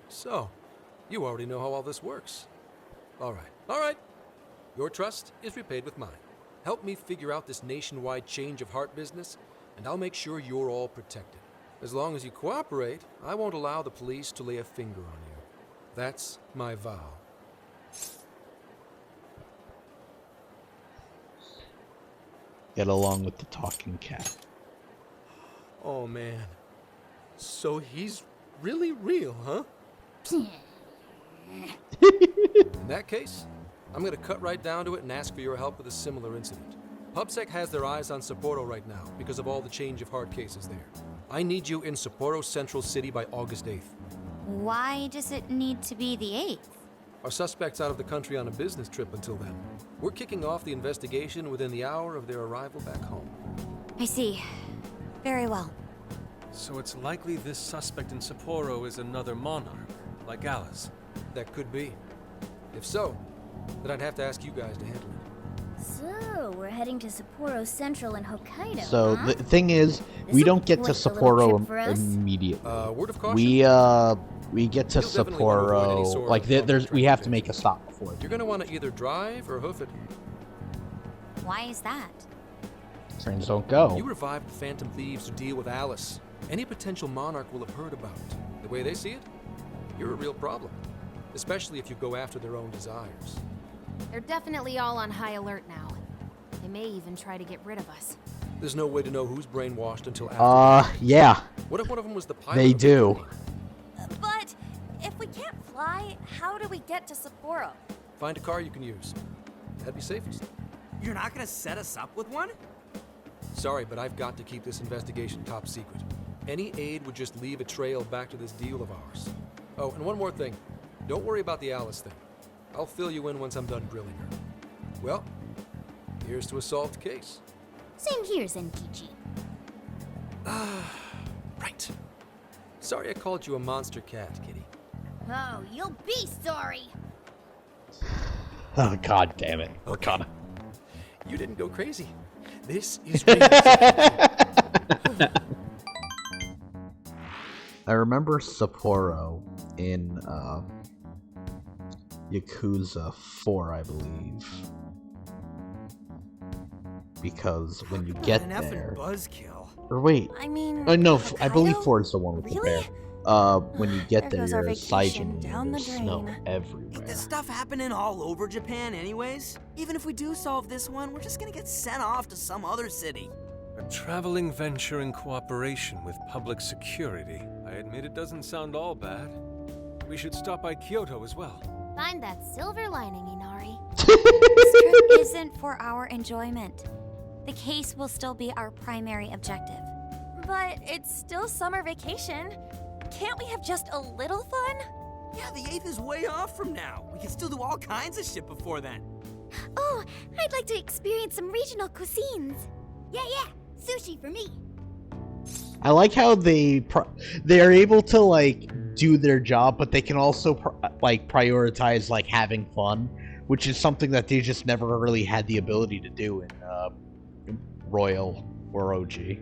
S13: So, you already know how all this works. All right. Your trust is repaid with mine. Help me figure out this nationwide change of heart business, and I'll make sure you're all protected. As long as you cooperate, I won't allow the police to lay a finger on you. That's my vow.
S1: Get along with the talking cat.
S13: Oh, man. So he's really real, huh? In that case, I'm gonna cut right down to it and ask for your help with a similar incident. PubSec has their eyes on Sapporo right now because of all the change of heart cases there. I need you in Sapporo Central City by August 8th.
S4: Why does it need to be the 8th?
S13: Our suspect's out of the country on a business trip until then. We're kicking off the investigation within the hour of their arrival back home.
S4: I see. Very well.
S6: So it's likely this suspect in Sapporo is another monarch, like Alice.
S13: That could be. If so, then I'd have to ask you guys to handle it.
S3: So, we're heading to Sapporo Central in Hokkaido,
S1: So
S3: huh?
S1: the thing is, we don't get to Sapporo immediately.
S13: Word of caution.
S1: We get to
S13: You'll definitely wanna avoid any
S1: Sapporo.
S13: sort
S1: Like
S13: of
S1: there's we have to make a stop before.
S13: You're gonna want to either drive or hoof it.
S4: Why is that?
S1: Trains don't go.
S13: You revived the Phantom Thieves to deal with Alice. Any potential monarch will have heard about it. The way they see it, you're a real problem. Especially if you go after their own desires.
S7: They're definitely all on high alert now. They may even try to get rid of us.
S13: There's no way to know who's brainwashed until after.
S1: Yeah.
S13: What if one of them was the pilot?
S1: They do.
S9: But if we can't fly, how do we get to Sapporo?
S13: Find a car you can use. That'd be safest.
S2: You're not gonna set us up with one?
S13: Sorry, but I've got to keep this investigation top secret. Any aid would just leave a trail back to this deal of ours. Oh, and one more thing. Don't worry about the Alice thing. I'll fill you in once I'm done grilling her. Well, here's to a solved case.
S3: Same here, Zenkichi.
S13: Right. Sorry I called you a monster cat, kitty.
S3: Oh, you'll be sorry.
S1: Oh god damn it.
S13: Okay. You didn't go crazy. This is
S1: I remember Sapporo in Yakuza 4, I believe. Because when you get
S2: An
S1: there,
S2: effing buzzkill.
S1: or wait,
S9: I mean,
S1: no, I believe
S9: Hokkaido?
S1: 4 is the one with
S9: Really?
S1: the bear. When you get
S9: There
S1: there,
S9: goes our
S1: you're
S9: vacation
S1: Saijin,
S9: down the
S1: there's snow
S9: drain.
S1: everywhere.
S2: There's stuff happening all over Japan anyways. Even if we do solve this one, we're just gonna get sent off to some other city.
S6: A traveling venture in cooperation with public security. I admit it doesn't sound all bad. We should stop by Kyoto as well.
S3: Find that silver lining, Inari.
S4: This trip isn't for our enjoyment. The case will still be our primary objective.
S9: But it's still summer vacation. Can't we have just a little fun?
S2: Yeah, the 8th is way off from now. We can still do all kinds of shit before then.
S4: Oh, I'd like to experience some regional cuisines.
S3: Yeah, sushi for me.
S1: I like how they are able to like do their job, but they can also prioritize like having fun, which is something that they just never really had the ability to do in Royal or OG.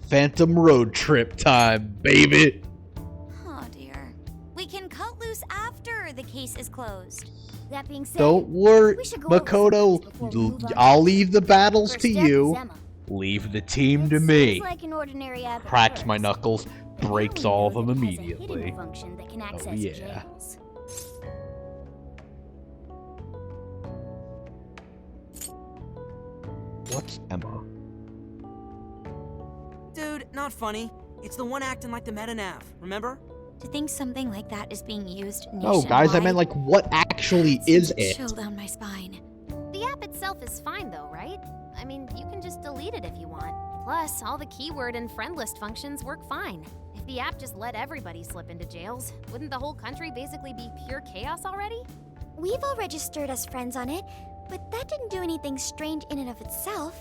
S1: Phantom road trip time, baby.
S4: Oh dear. We can cut loose after the case is closed.
S3: That being said,
S1: Don't worry,
S3: we should go over some
S1: Makoto.
S3: things before we move on.
S1: I'll leave the battles
S3: First
S1: to
S3: step is
S1: you.
S3: Emma.
S1: Leave the team
S3: It
S1: to me.
S3: seems like an ordinary app at
S1: Cracks my
S3: first.
S1: knuckles,
S3: Now
S1: breaks
S3: we
S1: all of
S3: know
S1: them
S3: that it has a
S1: immediately.
S3: hidden function that can access
S1: yeah.
S3: jails.
S1: What's Emma?
S2: Dude, not funny. It's the one acting like the meta-nav, remember?
S4: To think something like that is being used nationwide.
S1: No, guys, I meant like what actually is
S4: sends a
S1: it?
S4: chill down my spine.
S7: The app itself is fine though, right? I mean, you can just delete it if you want. Plus, all the keyword and friend list functions work fine. If the app just let everybody slip into jails, wouldn't the whole country basically be pure chaos already?
S4: We've all registered as friends on it, but that didn't do anything strange in and of itself.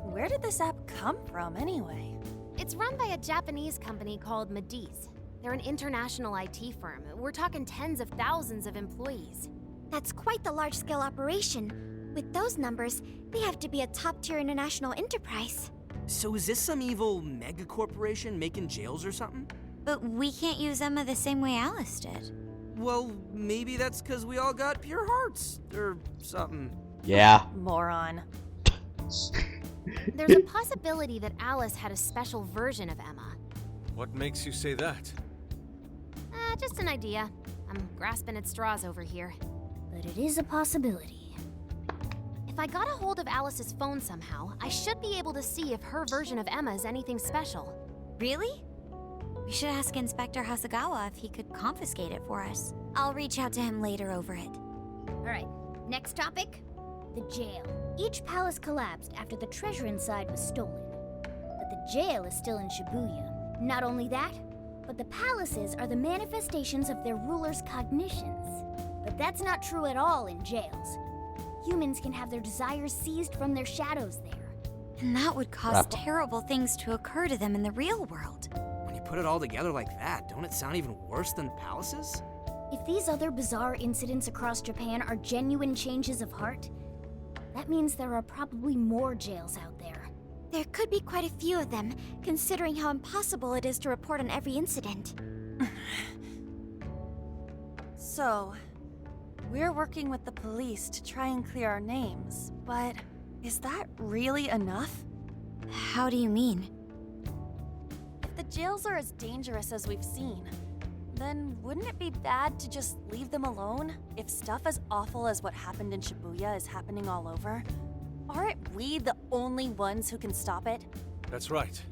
S9: Where did this app come from anyway?
S7: It's run by a Japanese company called Mediz. They're an international IT firm. We're talking tens of thousands of employees.
S4: That's quite the large-scale operation. With those numbers, they have to be a top-tier international enterprise.
S2: So is this some evil mega corporation making jails or something?
S4: But we can't use Emma the same way Alice did.
S2: Well, maybe that's because we all got pure hearts, or something.
S1: Yeah.
S9: Moron.
S7: There's a possibility that Alice had a special version of Emma.
S6: What makes you say that?
S7: Just an idea. I'm grasping at straws over here.
S3: But it is a possibility.
S7: If I got a hold of Alice's phone somehow, I should be able to see if her version of Emma is anything special.
S4: Really? We should ask Inspector Hasagawa if he could confiscate it for us. I'll reach out to him later over it.
S3: Alright, next topic. The jail. Each palace collapsed after the treasure inside was stolen. But the jail is still in Shibuya. Not only that, but the palaces are the manifestations of their rulers' cognitions. But that's not true at all in jails. Humans can have their desires seized from their shadows there.
S4: And that would cause terrible things to occur to them in the real world.
S2: When you put it all together like that, don't it sound even worse than palaces?
S3: If these other bizarre incidents across Japan are genuine changes of heart, that means there are probably more jails out there.
S4: There could be quite a few of them, considering how impossible it is to report on every incident.
S9: So, we're working with the police to try and clear our names, but is that really enough?
S4: How do you mean?
S9: If the jails are as dangerous as we've seen, then wouldn't it be bad to just leave them alone if stuff as awful as what happened in Shibuya is happening all over? Aren't we the only ones who can stop it?
S6: That's right.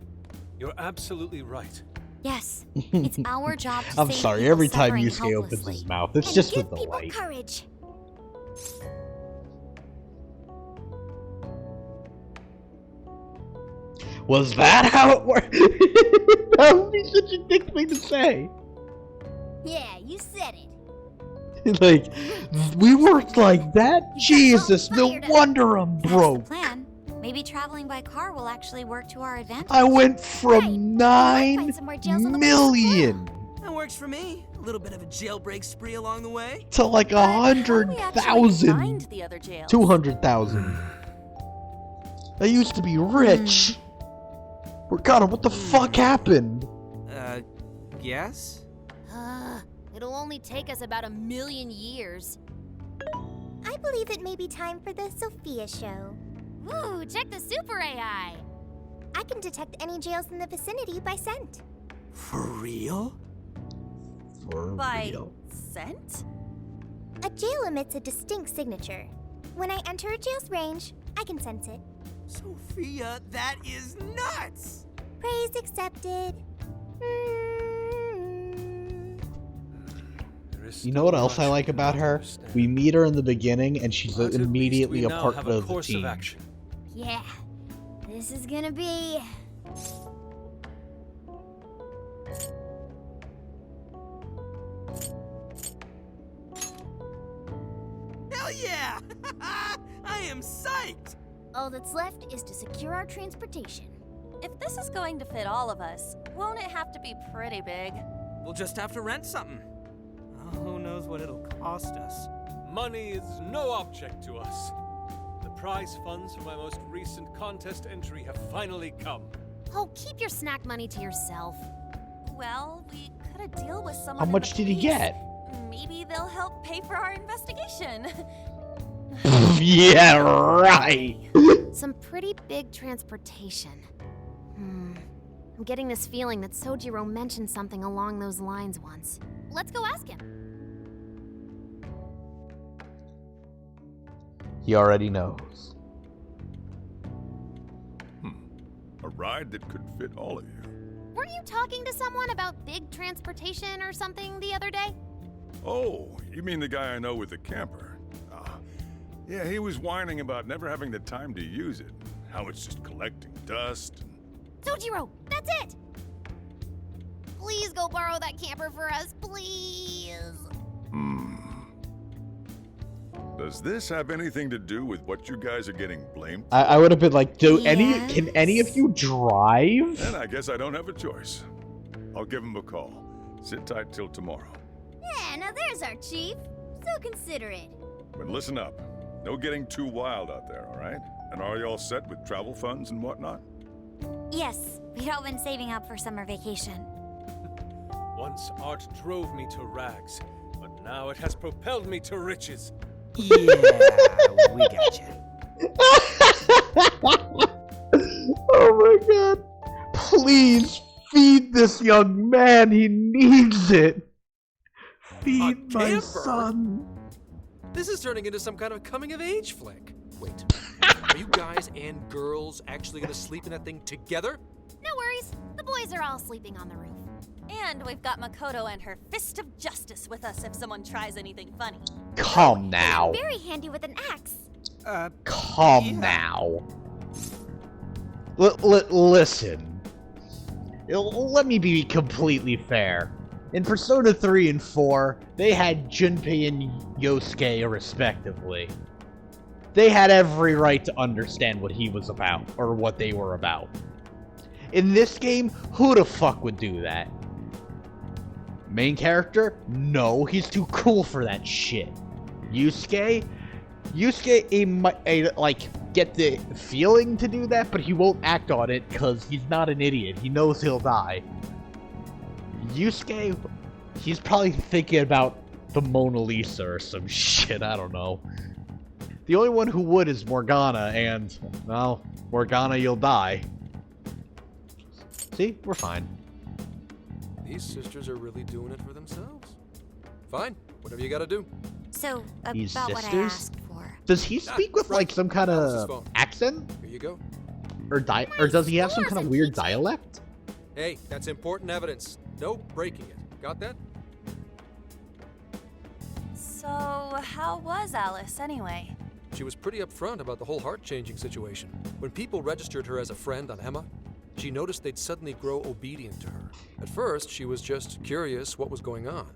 S6: You're absolutely right.
S4: Yes, it's our job to
S1: I'm
S4: save
S1: sorry,
S4: people
S1: every time
S4: suffering
S1: Yusuke opens
S4: helplessly.
S1: his mouth, it's
S4: And
S1: just
S4: give
S1: for
S4: people
S1: delight.
S4: courage.
S1: Was that how it worked? That would be such a dick thing to say.
S3: Yeah, you said it.
S1: Like, we worked like that? Jesus, no wonder I'm
S4: That's
S1: broke.
S4: the plan. Maybe traveling by car will actually work to our advantage.
S1: I went from
S4: Right.
S1: 9
S4: somewhere jails on the
S1: million
S2: That works for me. A little bit of a jailbreak spree along the way.
S1: to like
S9: How do we actually
S1: 100,000.
S9: find the other jails?
S1: 200,000. I used to be rich. Ricardo, what the fuck happened?
S2: Yes?
S7: It'll only take us about 1,000,000 years.
S4: I believe it may be time for the Sophia show.
S7: Ooh, check the super AI.
S4: I can detect any jails in the vicinity by scent.
S2: For real?
S1: For
S9: By
S1: real.
S9: scent?
S4: A jail emits a distinct signature. When I enter a jail's range, I can sense it.
S2: Sophia, that is nuts!
S4: Praise accepted.
S1: You know what else I like about her? We meet her in the beginning, and she's immediately a part of the team.
S3: Yeah, this is gonna be...
S2: Hell yeah! I am psyched!
S3: All that's left is to secure our transportation.
S9: If this is going to fit all of us, won't it have to be pretty big?
S2: We'll just have to rent something. Oh, who knows what it'll cost us.
S6: Money is no object to us. The prize funds for my most recent contest entry have finally come.
S7: Oh, keep your snack money to yourself.
S9: Well, we could a deal with someone.
S1: How
S9: in
S1: much
S9: the
S1: did he
S9: police.
S1: get?
S9: Maybe they'll help pay for our investigation.
S1: Yeah, right.
S7: Some pretty big transportation. I'm getting this feeling that Sojiro mentioned something along those lines once. Let's go ask him.
S1: He already knows.
S14: A ride that could fit all of you.
S7: Weren't you talking to someone about big transportation or something the other day?
S14: Oh, you mean the guy I know with the camper? Yeah, he was whining about never having the time to use it. How it's just collecting dust.
S7: Sojiro, that's it! Please go borrow that camper for us, please.
S14: Does this have anything to do with what you guys are getting blamed?
S1: I would have been like, can any of you drive?
S14: Then I guess I don't have a choice. I'll give him a call. Sit tight till tomorrow.
S3: Yeah, now there's our chief. So considerate.
S14: But listen up. No getting too wild out there, all right? And are you all set with travel funds and whatnot?
S4: Yes, we'd all been saving up for summer vacation.
S6: Once art drove me to rags, but now it has propelled me to riches.
S2: Yeah, we gotcha.
S1: Oh my god. Please feed this young man. He needs it. Feed my
S13: camper?
S1: son.
S13: This is turning into some kind of coming-of-age flick. Wait, are you guys and girls actually gonna sleep in that thing together?
S7: No worries. The boys are all sleeping on the roof.
S9: And we've got Makoto and her Fist of Justice with us if someone tries anything funny.
S1: Calm now.
S4: Very handy with an axe.
S1: Calm now. Listen. Let me be completely fair. In Persona 3 and 4, they had Junpei and Yosuke respectively. They had every right to understand what he was about, or what they were about. In this game, who the fuck would do that? Main character? No, he's too cool for that shit. Yusuke, he might, like, get the feeling to do that, but he won't act on it because he's not an idiot. He knows he'll die. Yusuke, he's probably thinking about the Mona Lisa or some shit, I don't know. The only one who would is Morgana, and, well, Morgana, you'll die. See? We're fine.
S13: These sisters are really doing it for themselves. Fine, whatever you gotta do.
S4: So,
S1: These
S4: about what I
S1: sisters?
S4: asked for.
S1: Does he speak with, like, some kind of accent?
S13: Here you go.
S1: Or does he have some kind of weird dialect?
S13: Hey, that's important evidence. No breaking it. Got that?
S9: So, how was Alice anyway?
S13: She was pretty upfront about the whole heart-changing situation. When people registered her as a friend on Emma, she noticed they'd suddenly grow obedient to her. At first, she was just curious what was going on.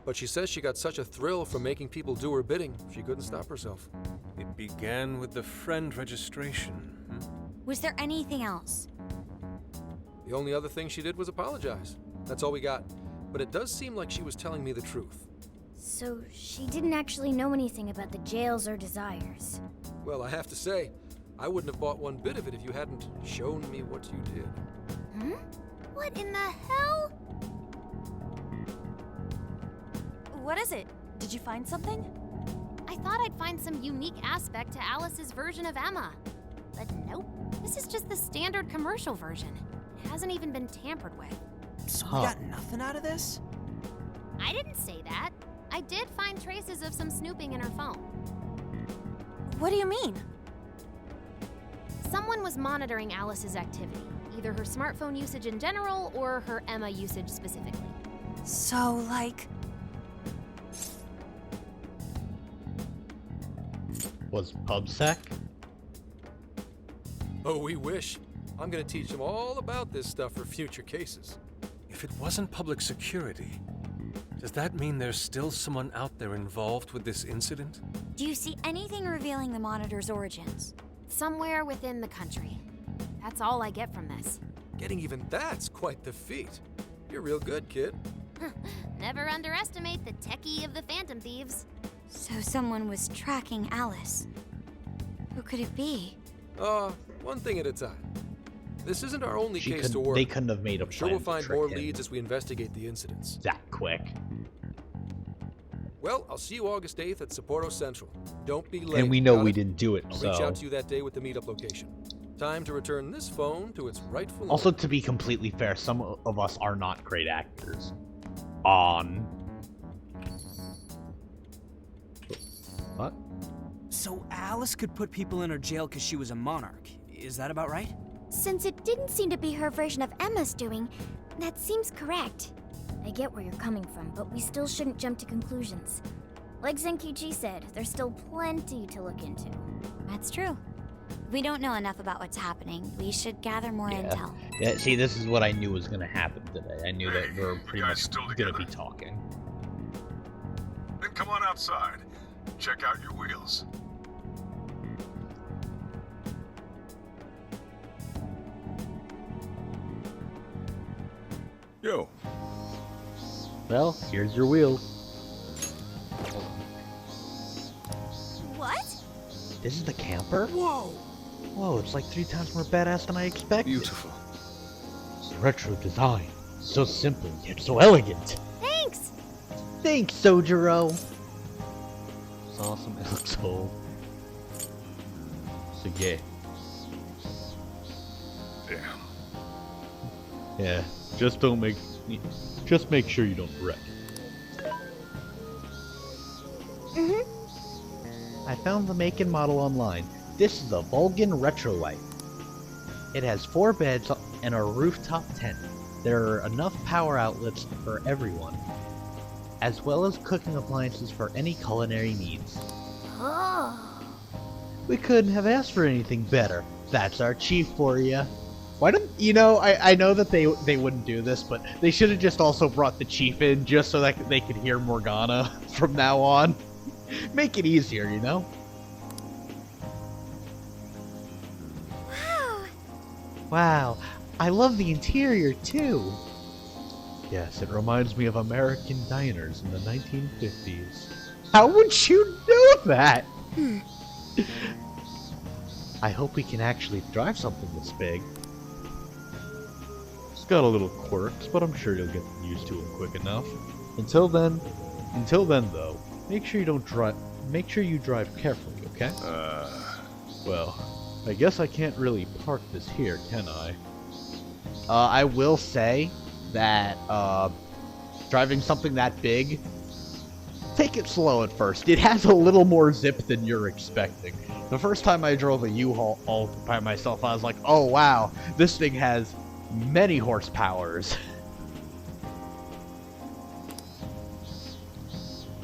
S13: But she says she got such a thrill from making people do her bidding, she couldn't stop herself.
S6: It began with the friend registration.
S4: Was there anything else?
S13: The only other thing she did was apologize. That's all we got. But it does seem like she was telling me the truth.
S3: So she didn't actually know anything about the jails or desires.
S13: Well, I have to say, I wouldn't have bought one bit of it if you hadn't shown me what you did.
S4: Hmm? What in the hell?
S9: What is it? Did you find something?
S7: I thought I'd find some unique aspect to Alice's version of Emma. But nope. This is just the standard commercial version. It hasn't even been tampered with.
S2: So we got nothing out of this?
S7: I didn't say that. I did find traces of some snooping in her phone.
S9: What do you mean?
S7: Someone was monitoring Alice's activity, either her smartphone usage in general or her Emma usage specifically.
S9: So, like...
S1: Was PubSec?
S13: Oh, we wish. I'm gonna teach them all about this stuff for future cases.
S6: If it wasn't public security, does that mean there's still someone out there involved with this incident?
S4: Do you see anything revealing the monitor's origins?
S7: Somewhere within the country. That's all I get from this.
S13: Getting even that's quite the feat. You're real good, kid.
S7: Never underestimate the techie of the Phantom Thieves.
S4: So someone was tracking Alice. Who could it be?
S13: One thing at a time. This isn't our only case to work.
S1: They couldn't have made a
S13: I'm sure
S1: plan
S13: we'll
S1: to
S13: find
S1: trick
S13: more
S1: him
S13: leads as we investigate the incidents.
S1: that quick.
S13: Well, I'll see you August 8th at Sapporo Central. Don't be late.
S1: And we know
S13: got
S1: we
S13: it?
S1: didn't do it,
S13: I'll
S1: so...
S13: reach out to you that day with the meetup location. Time to return this phone to its rightful
S1: Also,
S13: owner.
S1: to be completely fair, some of us are not great actors. What?
S2: So Alice could put people in her jail because she was a monarch. Is that about right?
S4: Since it didn't seem to be her version of Emma's doing, that seems correct.
S3: I get where you're coming from, but we still shouldn't jump to conclusions. Like Zenkichi said, there's still plenty to look into.
S4: That's true. We don't know enough about what's happening. We should gather more intel.
S1: Yeah, see, this is what I knew was gonna happen today. I knew that we were pretty
S14: guys
S1: much
S14: still
S1: gonna
S14: together?
S1: be talking.
S14: Then come on outside. Check out your wheels. Yo.
S1: Well, here's your wheel.
S9: What?
S1: This is the camper?
S2: Whoa!
S1: Whoa, it's like 3 times more badass than I expected.
S6: Beautiful.
S1: It's retro design. So simple, yet so elegant.
S4: Thanks!
S1: Thanks, Sojiro. It's awesome. It looks old. So yeah.
S14: Damn.
S1: Yeah. Just make sure you don't wreck. I found the make and model online. This is a Vulcan Retrolight. It has 4 beds and a rooftop tent. there are enough power outlets for everyone, as well as cooking appliances for any culinary needs.
S3: Oh.
S1: We couldn't have asked for anything better. That's our chief for you. Why don't you know? I know that they wouldn't do this, but they should have just also brought the chief in just so that they could hear Morgana from now on. Make it easier, you know.
S4: Wow.
S1: Wow, I love the interior too. Yes, it reminds me of American diners in the 1950s. How would you know that? I hope we can actually drive something this big. It's got a little quirks, but I'm sure you'll get used to them quick enough. Until then though, make sure you drive carefully, okay? Well, I guess I can't really park this here, can I? I will say that driving something that big, take it slow at first. It has a little more zip than you're expecting. The first time I drove a U-Haul all by myself, I was like, oh wow, this thing has many horsepowers.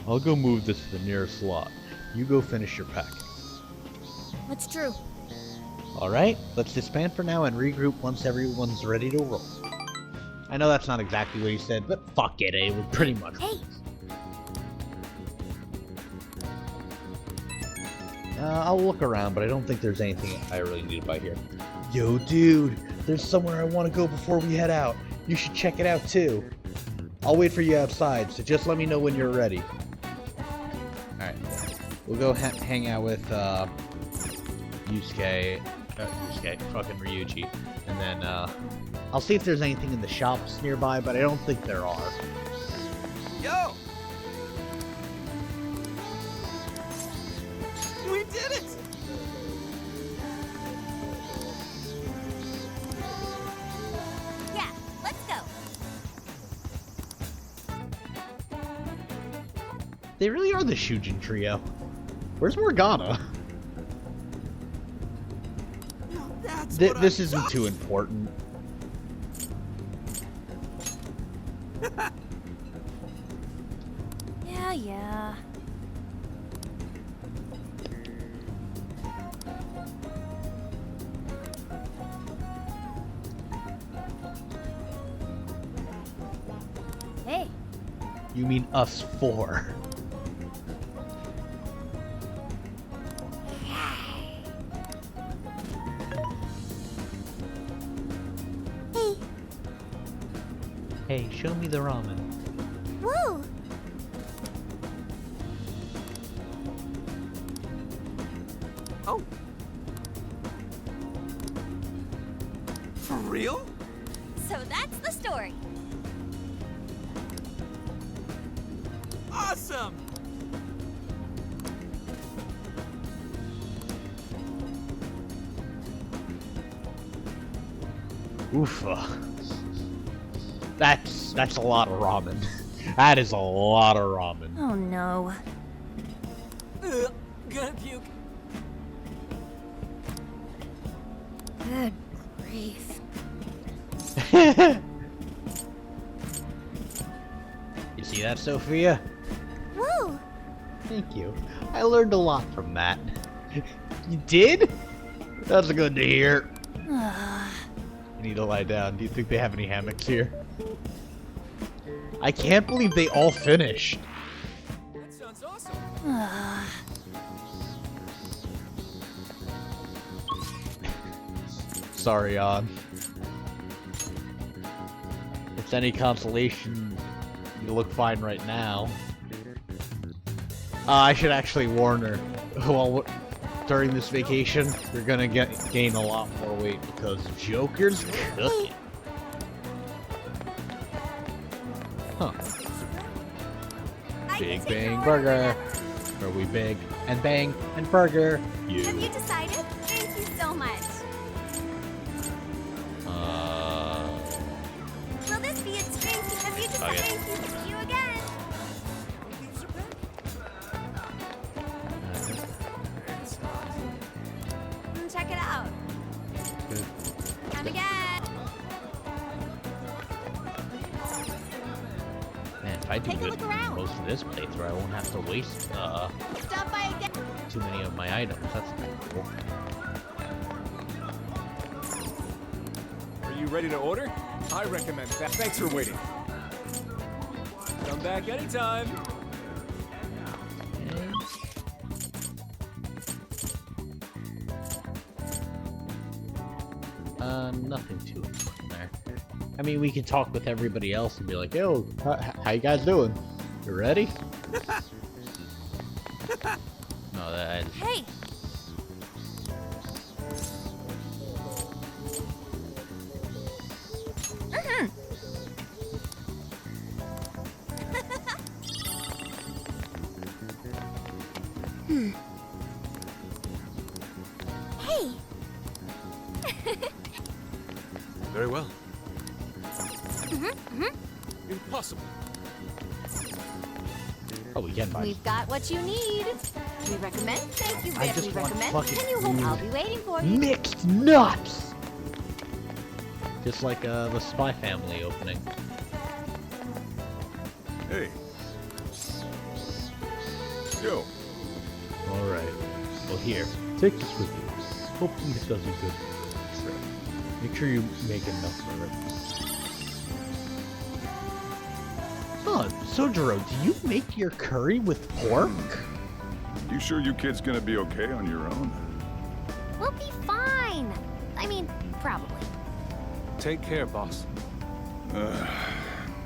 S1: I'll go move this to the nearest slot. You go finish your pack.
S3: That's true.
S1: Alright, let's disband for now and regroup once everyone's ready to roll. I know that's not exactly what he said, but fuck it, it was pretty much.
S3: Hey!
S1: I'll look around, but I don't think there's anything I really need to buy here. Yo, dude, there's somewhere I want to go before we head out. You should check it out, too. I'll wait for you outside, so just let me know when you're ready. Alright, we'll go hang out with, Yusuke, fucking Ryuji, and then, I'll see if there's anything in the shops nearby, but I don't think there are.
S2: Yo! We did it!
S9: Yeah, let's go.
S1: They really are the Shujin trio. Where's Morgana? This isn't too important.
S9: Yeah.
S3: Hey.
S1: You mean us four? Hey, show me the ramen.
S4: Whoa!
S2: Oh. For real?
S9: So that's the story.
S2: Awesome!
S1: Oofa. That's a lot of ramen. That is a lot of ramen.
S9: Oh no.
S2: Gonna puke.
S3: Good grief.
S1: You see that, Sophia?
S4: Whoa!
S1: Thank you. I learned a lot from that. You did? That's good to hear. You need to lie down. Do you think they have any hammocks here? I can't believe they all finished.
S2: That sounds awesome.
S1: Sorry, An. If it's any consolation, you look fine right now. I should actually warn her. Well, during this vacation, you're gonna gain a lot more weight because Joker's cooking. Huh. Big Bang Burger. Are we big and bang and burger? You.
S9: Have you decided? Thank you so much. Will this be its drink? Have you decided?
S1: Okay.
S9: Thank you again. Check it out.
S1: Good.
S9: And again.
S1: I do
S4: Take a
S1: good
S4: look around.
S1: most of this playthrough, I won't have to waste
S4: Stop by again.
S1: too many of my items. That's kind of cool.
S15: Are you ready to order? I recommend that. Thanks for waiting. Come back anytime.
S1: Nothing too important there. I mean, we could talk with everybody else and be like, yo, how you guys doing? You ready? No, that is...
S9: Hey!
S4: Hey!
S6: Very well. Impossible.
S1: Oh, we can buy.
S3: We've got what you need. We recommend. Thank you,
S1: I
S3: Red.
S1: just
S3: We
S1: want
S3: recommend.
S1: fucking
S3: Can you hold?
S1: food.
S3: I'll be waiting for you.
S1: Mixed nuts! Just like the Spy Family opening.
S14: Hey. Yo.
S1: Alright. Well, here. Take this with you. Hopefully this does you good for the trip. Make sure you make enough for it. Oh, Sojiro, do you make your curry with pork?
S14: You sure you kids gonna be okay on your own?
S3: We'll be fine. I mean, probably.
S6: Take care, boss.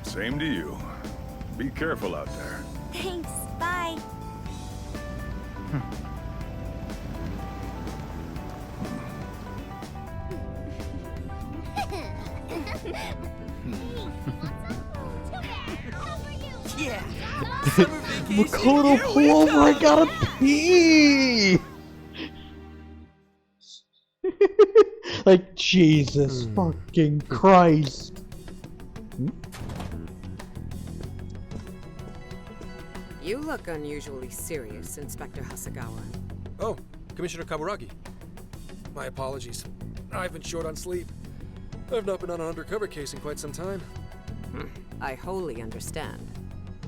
S14: Same to you. Be careful out there.
S4: Thanks. Bye.
S2: Yeah.
S1: Makoto, pull over, I gotta pee! Like, Jesus fucking Christ.
S10: You look unusually serious, Inspector Hasegawa.
S13: Oh, Commissioner Kaburagi. My apologies. I've been short on sleep. I've not been on an undercover case in quite some time.
S10: I wholly understand.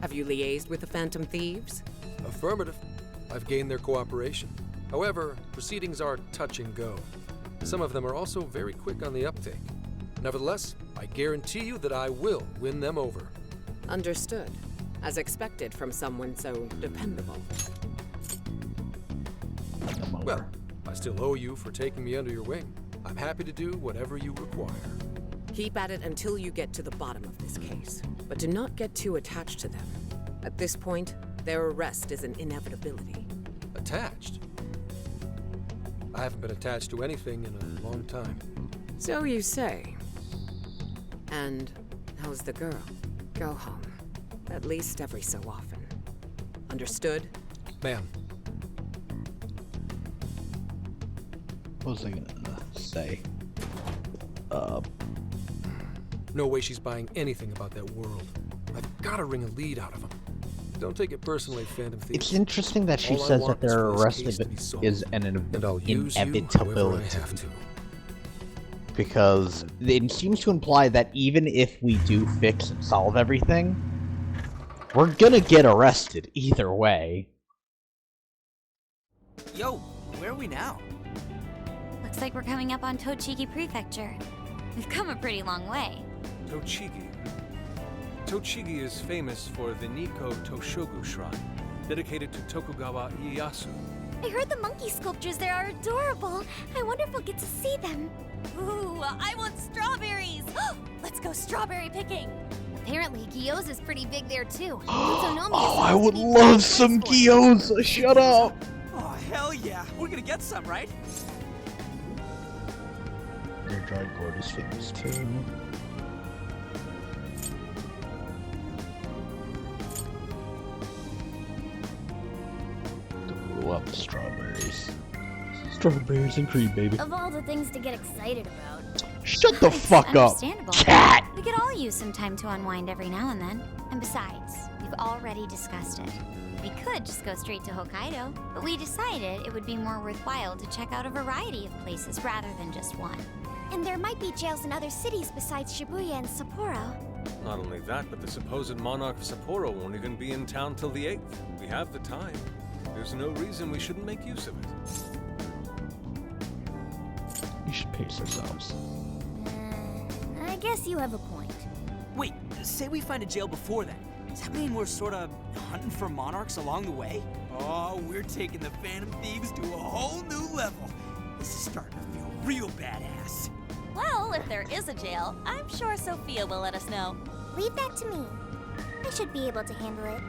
S10: Have you liaised with the Phantom Thieves?
S13: Affirmative. I've gained their cooperation. However, proceedings are touch and go. Some of them are also very quick on the uptake. Nevertheless, I guarantee you that I will win them over.
S10: Understood. As expected from someone so dependable.
S13: Well, I still owe you for taking me under your wing. I'm happy to do whatever you require.
S10: Keep at it until you get to the bottom of this case. But do not get too attached to them. At this point, their arrest is an inevitability.
S13: Attached? I haven't been attached to anything in a long time.
S10: So you say. And how's the girl? Go home. At least every so often. Understood?
S13: Ma'am.
S1: What was I gonna say?
S13: No way she's buying anything about that world. I've gotta wring a lead out of him. Don't take it personally, Phantom Thief.
S1: It's interesting that she
S13: All I
S1: says
S13: want
S1: that their
S13: is for this
S1: arrest
S13: case to be solved.
S1: is an
S13: And I'll use you however I
S1: inevitability.
S13: have to.
S1: Because it seems to imply that even if we do fix and solve everything, we're gonna get arrested either way.
S2: Yo, where are we now?
S4: Looks like we're coming up on Tochigi Prefecture. We've come a pretty long way.
S6: Tochigi. Tochigi is famous for the Nikko Toshogu Shrine, dedicated to Tokugawa Ieyasu.
S4: I heard the monkey sculptures there are adorable. I wonder if we'll get to see them.
S9: Ooh, I want strawberries! Let's go strawberry picking!
S3: Apparently, gyoza's pretty big there too.
S1: Oh, I would love some gyoza. Shut up.
S2: Oh, hell yeah. We're gonna get some, right?
S1: Their dried gourd is famous too. Love the strawberries. Strawberries and cream, baby.
S3: Of all the things to get excited about.
S1: Shut the fuck up,
S4: Understandable.
S1: cat!
S4: We could all use some time to unwind every now and then. And besides, we've already discussed it. We could just go straight to Hokkaido, but we decided it would be more worthwhile to check out a variety of places rather than just one. And there might be jails in other cities besides Shibuya and Sapporo.
S6: Not only that, but the supposed monarch of Sapporo won't even be in town till the 8th. We have the time. There's no reason we shouldn't make use of it.
S1: We should pace ourselves.
S3: I guess you have a point.
S2: Wait, say we find a jail before that. Does that mean we're sort of hunting for monarchs along the way? Oh, we're taking the Phantom Thieves to a whole new level. This is starting to feel real badass.
S9: Well, if there is a jail, I'm sure Sophia will let us know.
S4: Leave that to me. I should be able to handle it.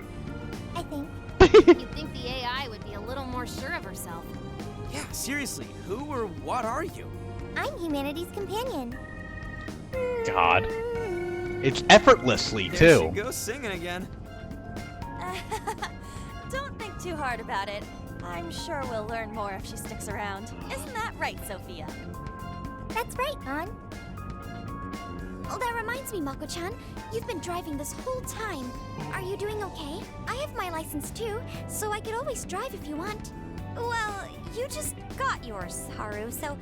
S4: I think.
S7: You'd think the AI would be a little more sure of herself.
S2: Yeah, seriously, who or what are you?
S4: I'm humanity's companion.
S1: God. It's effortlessly,
S2: There
S1: too.
S2: she goes singing again.
S9: Don't think too hard about it. I'm sure we'll learn more if she sticks around. Isn't that right, Sophia?
S4: That's right, An. Oh, that reminds me, Mako-chan. You've been driving this whole time. Are you doing okay? I have my license too, so I could always drive if you want.
S16: Well, you just got yours, Haru, so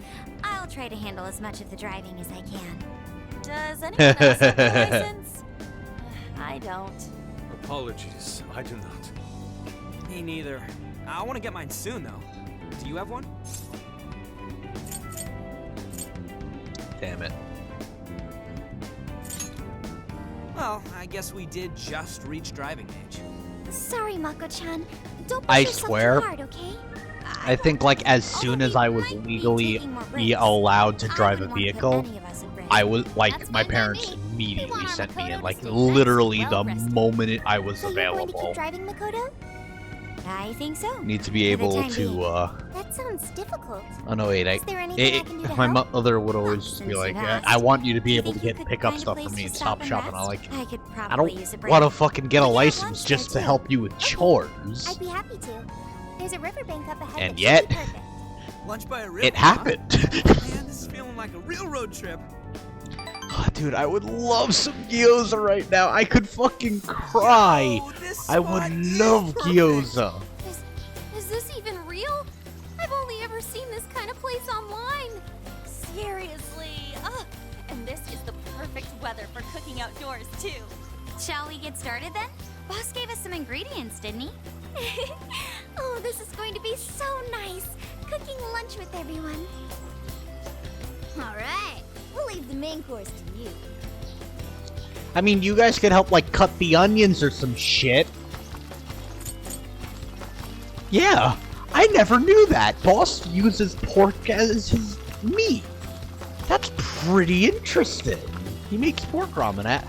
S16: I'll try to handle as much of the driving as I can.
S9: Does anyone else have a license? I don't.
S6: Apologies, I do not.
S2: Me neither. I want to get mine soon, though. Do you have one?
S1: Damn it.
S2: Well, I guess we did just reach driving age.
S4: Sorry, Mako-chan. Don't
S1: I
S4: push yourself
S1: swear.
S4: too hard, okay?
S1: I think, like, as soon as I was legally allowed to drive a vehicle, I was, like, my parents immediately sent me in, like, literally the moment I was
S4: So you're going to
S1: available.
S4: keep driving, Makoto?
S16: I think so.
S1: Need to be able
S16: time
S1: to,
S4: That sounds difficult.
S1: oh no, wait,
S4: Is there anything I can do to
S1: my
S4: help?
S1: mother would always just be
S16: since
S1: like,
S16: you've asked,
S1: I want you to be
S16: do you
S1: able to
S16: think you
S1: get
S16: could
S1: pick up
S16: find a
S1: stuff for
S16: place
S1: me
S16: to
S1: and
S16: stop
S1: stop
S16: and
S1: shopping. I'm
S16: rest?
S1: like,
S16: I could
S1: I
S16: probably
S1: don't
S16: use a break.
S1: want to fucking get a
S4: We could have
S1: license
S4: lunch
S1: just
S4: there,
S1: to
S4: too.
S1: help you with chores.
S4: I'd be happy to. There's a riverbank up ahead.
S1: And
S4: that
S1: yet-
S4: should be perfect.
S2: Lunch by a river,
S1: It
S2: huh?
S1: happened.
S2: Man, this is feeling like a real road trip.
S1: Oh, dude, I would love some gyoza right now. I could fucking cry.
S2: Yo, this
S1: I
S2: spot
S1: would
S2: is
S1: love
S2: perfect.
S1: gyoza.
S11: Is this even real? I've only ever seen this kind of place online.
S9: Seriously. Ugh. And this is the perfect weather for cooking outdoors, too.
S16: Shall we get started then? Boss gave us some ingredients, didn't he?
S4: Oh, this is going to be so nice. Cooking lunch with everyone.
S3: All right, we'll leave the main course to you.
S1: I mean, you guys could help, like, cut the onions or some shit. Yeah, I never knew that. Boss uses pork as his meat. That's pretty interesting. He makes pork ramen.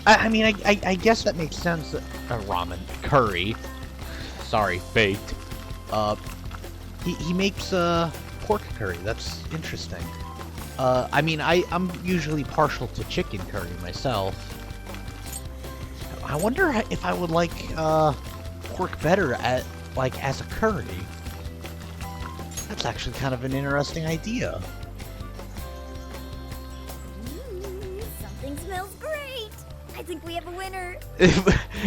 S1: I mean, I guess that makes sense. Ramen. Curry. Sorry, baked. He makes, pork curry. That's interesting. I mean, I'm usually partial to chicken curry myself. I wonder if I would like, pork better as a curry. That's actually kind of an interesting idea.
S3: Something smells great. I think we have a winner.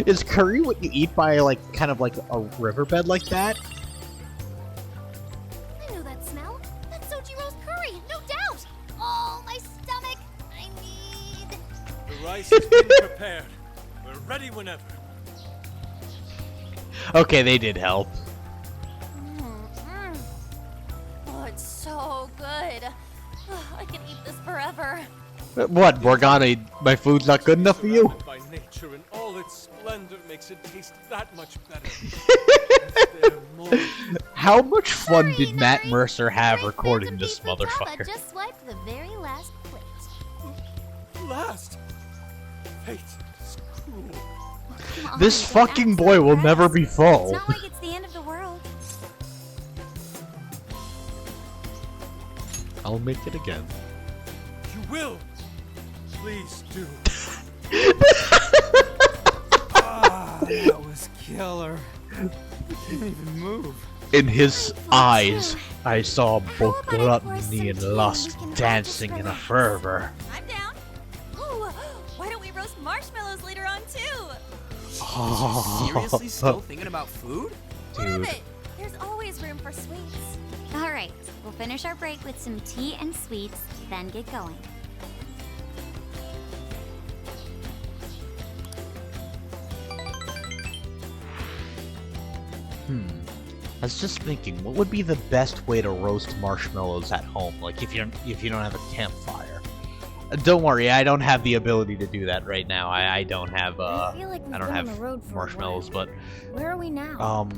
S1: Is curry what you eat by, like, kind of like a riverbed like that?
S3: I know that smell. That's Sojiro's curry, no doubt. Oh, my stomach. I need...
S6: The rice has been prepared. We're ready whenever.
S1: Okay, they did help.
S9: Oh, it's so good. I could eat this forever.
S1: What, Morgana, my food's not good enough for you?
S6: Surrounded by nature and all its splendor makes it taste that much better. Is there more?
S1: How much fun did Matt
S3: Nari.
S1: Mercer have
S3: My
S1: recording
S3: Phantom
S1: this
S3: Thief Frittata
S1: motherfucker?
S3: just swiped the very last plate.
S6: Last. Fate is cruel.
S16: Come on,
S1: This
S16: don't
S1: fucking
S16: act
S1: boy will
S16: surprised.
S1: never be
S16: It's
S1: full.
S16: not like it's the end of the world.
S1: I'll make it again.
S6: You will. Please do.
S2: That was killer. I can't even move.
S1: In his eyes, I saw both
S4: How about I pour
S1: gluttony and
S4: some tea and
S1: lust
S4: we can all
S1: dancing
S4: just
S1: in a
S4: relax?
S1: fervor.
S9: I'm down. Ooh, why don't we roast marshmallows later on, too?
S2: Seriously still thinking about food?
S9: What of
S1: Dude.
S9: it? There's always room for sweets.
S16: All right, we'll finish our break with some tea and sweets, then get going.
S1: I was just thinking, what would be the best way to roast marshmallows at home? Like if you don't have a campfire. Don't worry, I don't have the ability to do that right now. I don't have
S3: I feel like we've
S1: I don't
S3: been on
S1: have
S3: the road for
S1: marshmallows,
S3: a while.
S1: but
S3: Where are we now?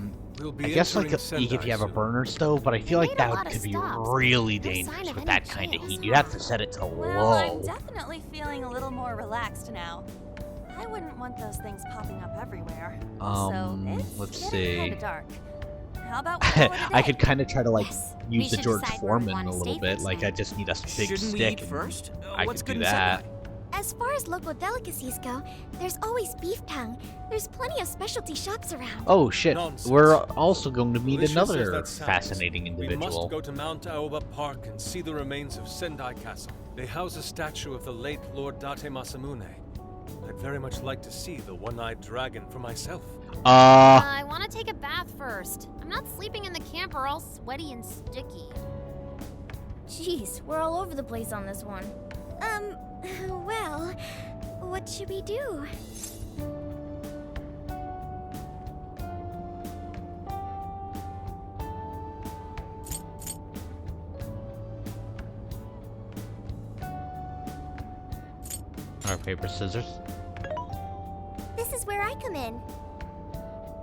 S1: I guess like if you have a burner stove, but I feel like that could be really dangerous with that kind of heat. You'd have to set it to
S9: Well, I'm
S1: low.
S9: definitely feeling a little more relaxed now. I wouldn't want those things popping up everywhere. Also, it's
S1: let's
S9: getting
S1: see.
S9: kind of dark. How about we call it a
S1: I
S9: day?
S1: could kind of try to like
S16: we
S1: use the
S16: should
S1: George
S16: decide where we
S1: Foreman
S16: wanna
S1: a little
S16: stay
S1: bit.
S16: first
S1: Like I
S16: then.
S1: just need a big
S2: Shouldn't we
S1: stick.
S2: eat first?
S1: I
S2: What's
S1: could
S2: good
S1: do
S2: in
S1: that.
S4: As far as local delicacies go, there's always beef tongue. There's plenty of specialty shops around.
S1: Oh shit!
S6: Nonsense.
S1: We're also going to meet
S6: Delicious as
S1: another
S6: that sounds,
S1: fascinating
S6: We
S1: individual.
S6: must go to Mount Aoba Park and see the remains of Sendai Castle. They house a statue of the late Lord Date Masamune. I'd very much like to see the one-eyed dragon for myself.
S7: I want to take a bath first. I'm not sleeping in the camper all sweaty and sticky.
S3: Jeez, we're all over the place on this one.
S4: Well, what should we do?
S1: Rock, paper, scissors.
S4: This is where I come in.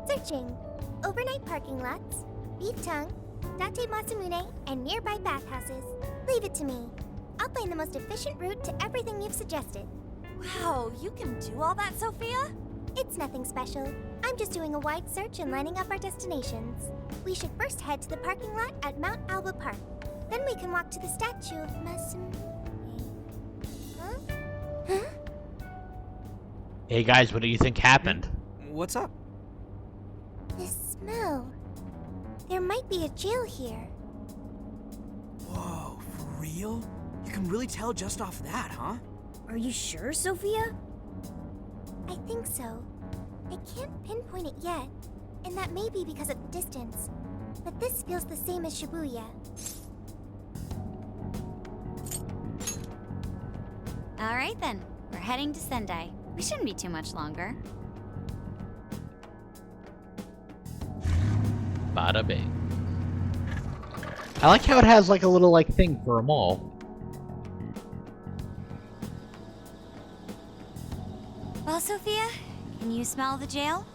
S4: Searching. Overnight parking lots, beef tongue, Date Masamune, and nearby bathhouses. Leave it to me. I'll find the most efficient route to everything you've suggested.
S9: Wow, you can do all that, Sophia?
S4: It's nothing special. I'm just doing a wide search and lining up our destinations. We should first head to the parking lot at Mount Alba Park. Then we can walk to the statue of Masamune. Huh?
S1: Hey guys, what do you think happened?
S2: What's up?
S4: This smell. There might be a jail here.
S2: Whoa, for real? You can really tell just off that, huh?
S3: Are you sure, Sophia?
S4: I think so. I can't pinpoint it yet, and that may be because of the distance. But this feels the same as Shibuya.
S16: All right then, we're heading to Sendai. We shouldn't be too much longer.
S1: Bada bing. I like how it has like a little like thing for them all.
S16: Well, Sophia, can you smell the jail?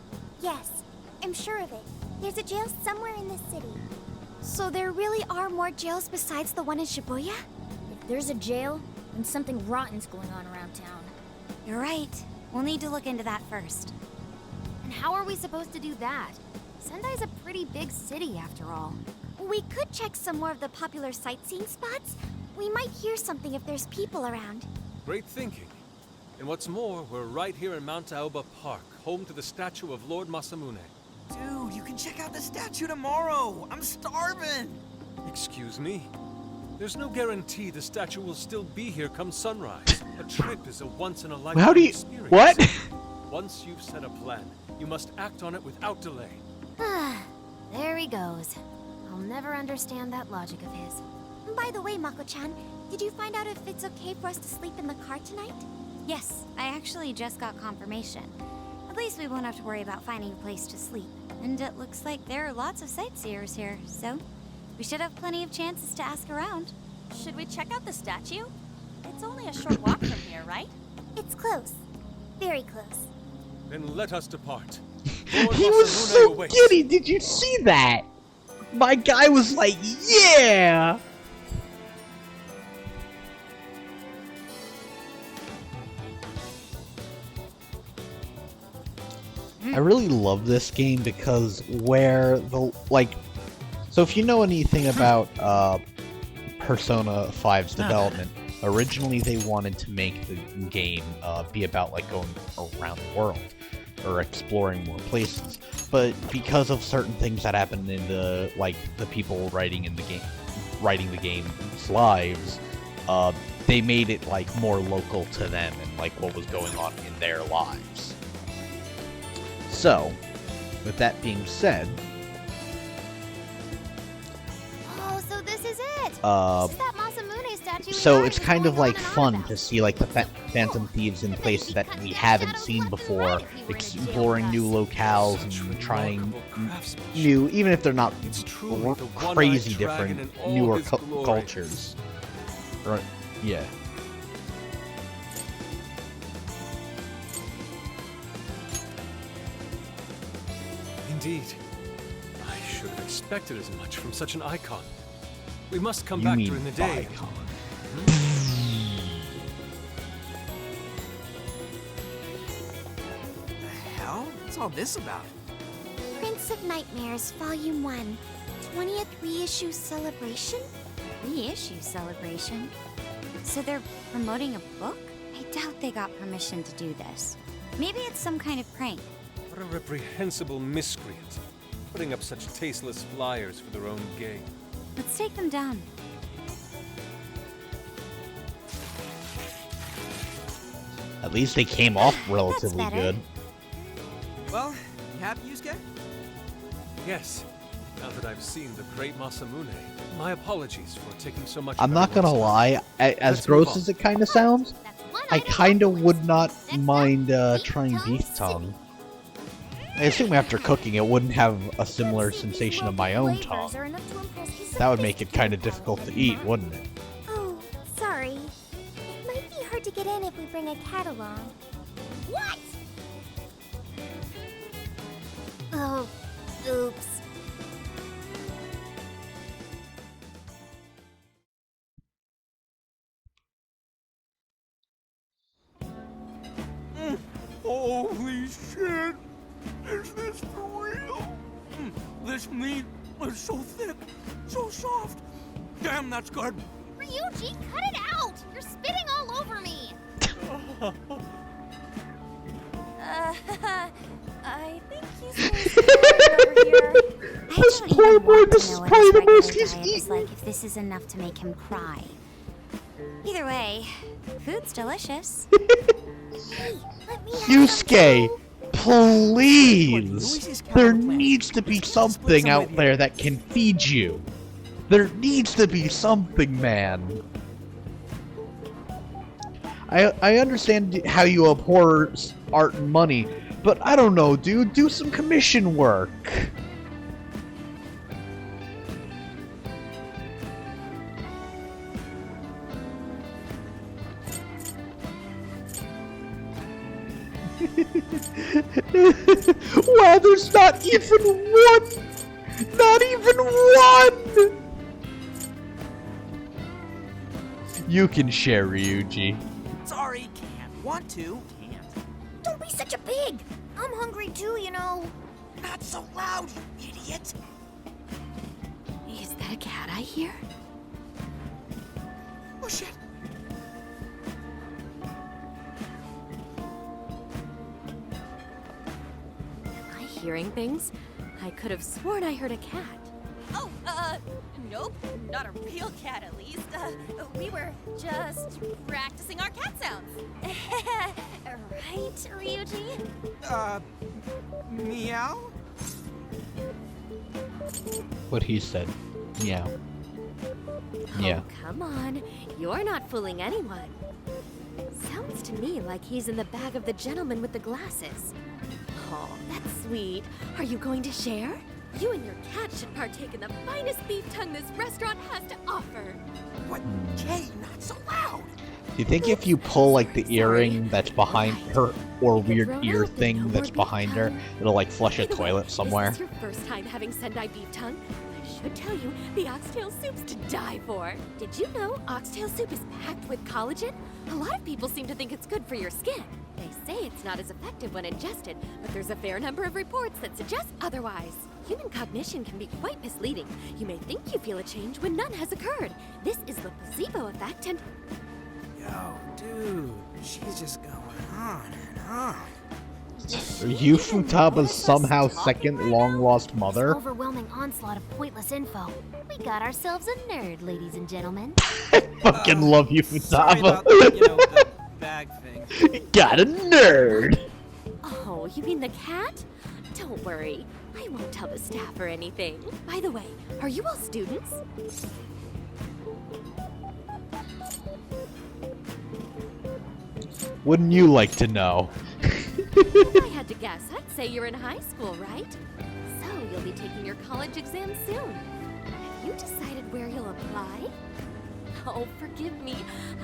S4: Yes, I'm sure of it. There's a jail somewhere in this city. So there really are more jails besides the one in Shibuya?
S3: If there's a jail, then something rotten's going on around town.
S16: You're right. We'll need to look into that first.
S7: And how are we supposed to do that? Sendai's a pretty big city, after all.
S4: We could check some more of the popular sightseeing spots. We might hear something if there's people around.
S6: Great thinking. And what's more, we're right here in Mount Aoba Park, home to the statue of Lord Masamune.
S2: Dude, you can check out the statue tomorrow. I'm starving.
S6: Excuse me? There's no guarantee the statue will still be here come sunrise. A trip is a once-in-a-lifetime
S1: How do you...
S6: experience.
S1: What?
S6: Once you've set a plan, you must act on it without delay.
S7: There he goes. I'll never understand that logic of his.
S4: By the way, Mako-chan, did you find out if it's okay for us to sleep in the car tonight?
S16: Yes, I actually just got confirmation. At least we won't have to worry about finding a place to sleep. And it looks like there are lots of sightseers here, so we should have plenty of chances to ask around.
S9: Should we check out the statue? It's only a short walk from here, right?
S4: It's close. Very close.
S6: Then let us depart.
S1: He was so giddy, did you see that? My guy was like, yeah! I really love this game because where the, like, so if you know anything about Persona 5's development, originally they wanted to make the game be about like going around the world or exploring more places, but because of certain things that happened in the, like, the people writing the game's lives, they made it like more local to them and like what was going on in their lives. So, with that being said,
S7: Oh, so this is it!
S1: Uh,
S7: This is that Masamune statue
S1: so it's kind of like fun to see like the Phantom Thieves in places that we haven't seen before, exploring new locales and trying new, even if they're not crazy different, newer cultures. Right? Yeah.
S6: Indeed. I should have expected as much from such an icon. We must come
S1: You
S6: back
S1: mean
S6: during the day.
S1: Vicon.
S2: The hell? What's all this about?
S4: Prince of Nightmares, Volume 1. 20th reissue celebration?
S16: Reissue celebration? So they're promoting a book? I doubt they got permission to do this. Maybe it's some kind of prank.
S6: What a reprehensible miscreant. Putting up such tasteless flyers for their own gain.
S16: Let's take them down.
S1: At least they came off relatively
S16: better.
S1: good.
S2: Well, you happy, Yusuke?
S6: Yes. Now that I've seen the great Masamune, my apologies for taking so much.
S1: I'm
S6: of
S1: not gonna
S6: everyone's
S1: lie, as
S6: Let's move
S1: gross
S6: on.
S1: as it kind of sounds, I kind of would not mind trying beef tongue. I assume after cooking it wouldn't have a similar sensation of my own tongue. That would make it kind of difficult to eat, wouldn't it?
S4: Oh, sorry. It might be hard to get in if we bring a cat along. What? Oh, oops.
S12: Holy shit! Is this for real?
S2: This meat is so thick, so soft. Damn, that's good.
S3: Ryuji, cut it out! You're spitting all over me!
S9: I think he's over here.
S1: This poor boy, this is probably the most he's
S16: It's
S1: eaten.
S16: like if this is enough to make him cry. Either way, food's delicious.
S4: Hey, let me have
S1: Yusuke,
S4: some
S1: please! There needs to be something out there that can feed you. There needs to be something, man. I understand how you abhor art and money, but I don't know, dude. Do some commission work. Wow, there's not even one! Not even one! You can share, Ryuji.
S2: Sorry, can't. Want to, can't.
S3: Don't be such a pig! I'm hungry too, you know.
S2: Not so loud, you idiot.
S7: Is that a cat I hear?
S2: Oh shit.
S7: Am I hearing things? I could have sworn I heard a cat.
S9: Oh, nope. Not a real cat, at least. We were just practicing our cat sounds. Right, Ryuji?
S2: Meow?
S1: What he said. Yeah. Yeah.
S7: Oh, come on. You're not fooling anyone. Sounds to me like he's in the bag of the gentleman with the glasses. Oh, that's sweet. Are you going to share? You and your cat should partake in the finest beef tongue this restaurant has to offer.
S2: What? Jay, not so loud.
S1: Do you think if you pull like the earring that's behind her, or weird ear thing that's behind her, it'll like flush a toilet somewhere?
S7: Is this your first time having Sendai beef tongue? I should tell you, the oxtail soup's to die for. Did you know oxtail soup is packed with collagen? A lot of people seem to think it's good for your skin. They say it's not as effective when ingested, but there's a fair number of reports that suggest otherwise. Human cognition can be quite misleading. You may think you feel a change when none has occurred. This is the placebo effect, and
S2: Yo, dude, she's just going on and on.
S1: Are you Futaba's somehow second long-lost mother?
S3: Overwhelming onslaught of pointless info. We got ourselves a nerd, ladies and gentlemen.
S1: Fucking love you,
S2: Sorry
S1: Futaba.
S2: about the bag thing.
S1: Got a nerd!
S7: oh, you mean the cat? Don't worry, I won't tell the staff or anything. By the way, are you all students?
S1: Wouldn't you like to know?
S7: If I had to guess, I'd say you're in high school, right? So you'll be taking your college exam soon. Have you decided where you'll apply? Oh, forgive me.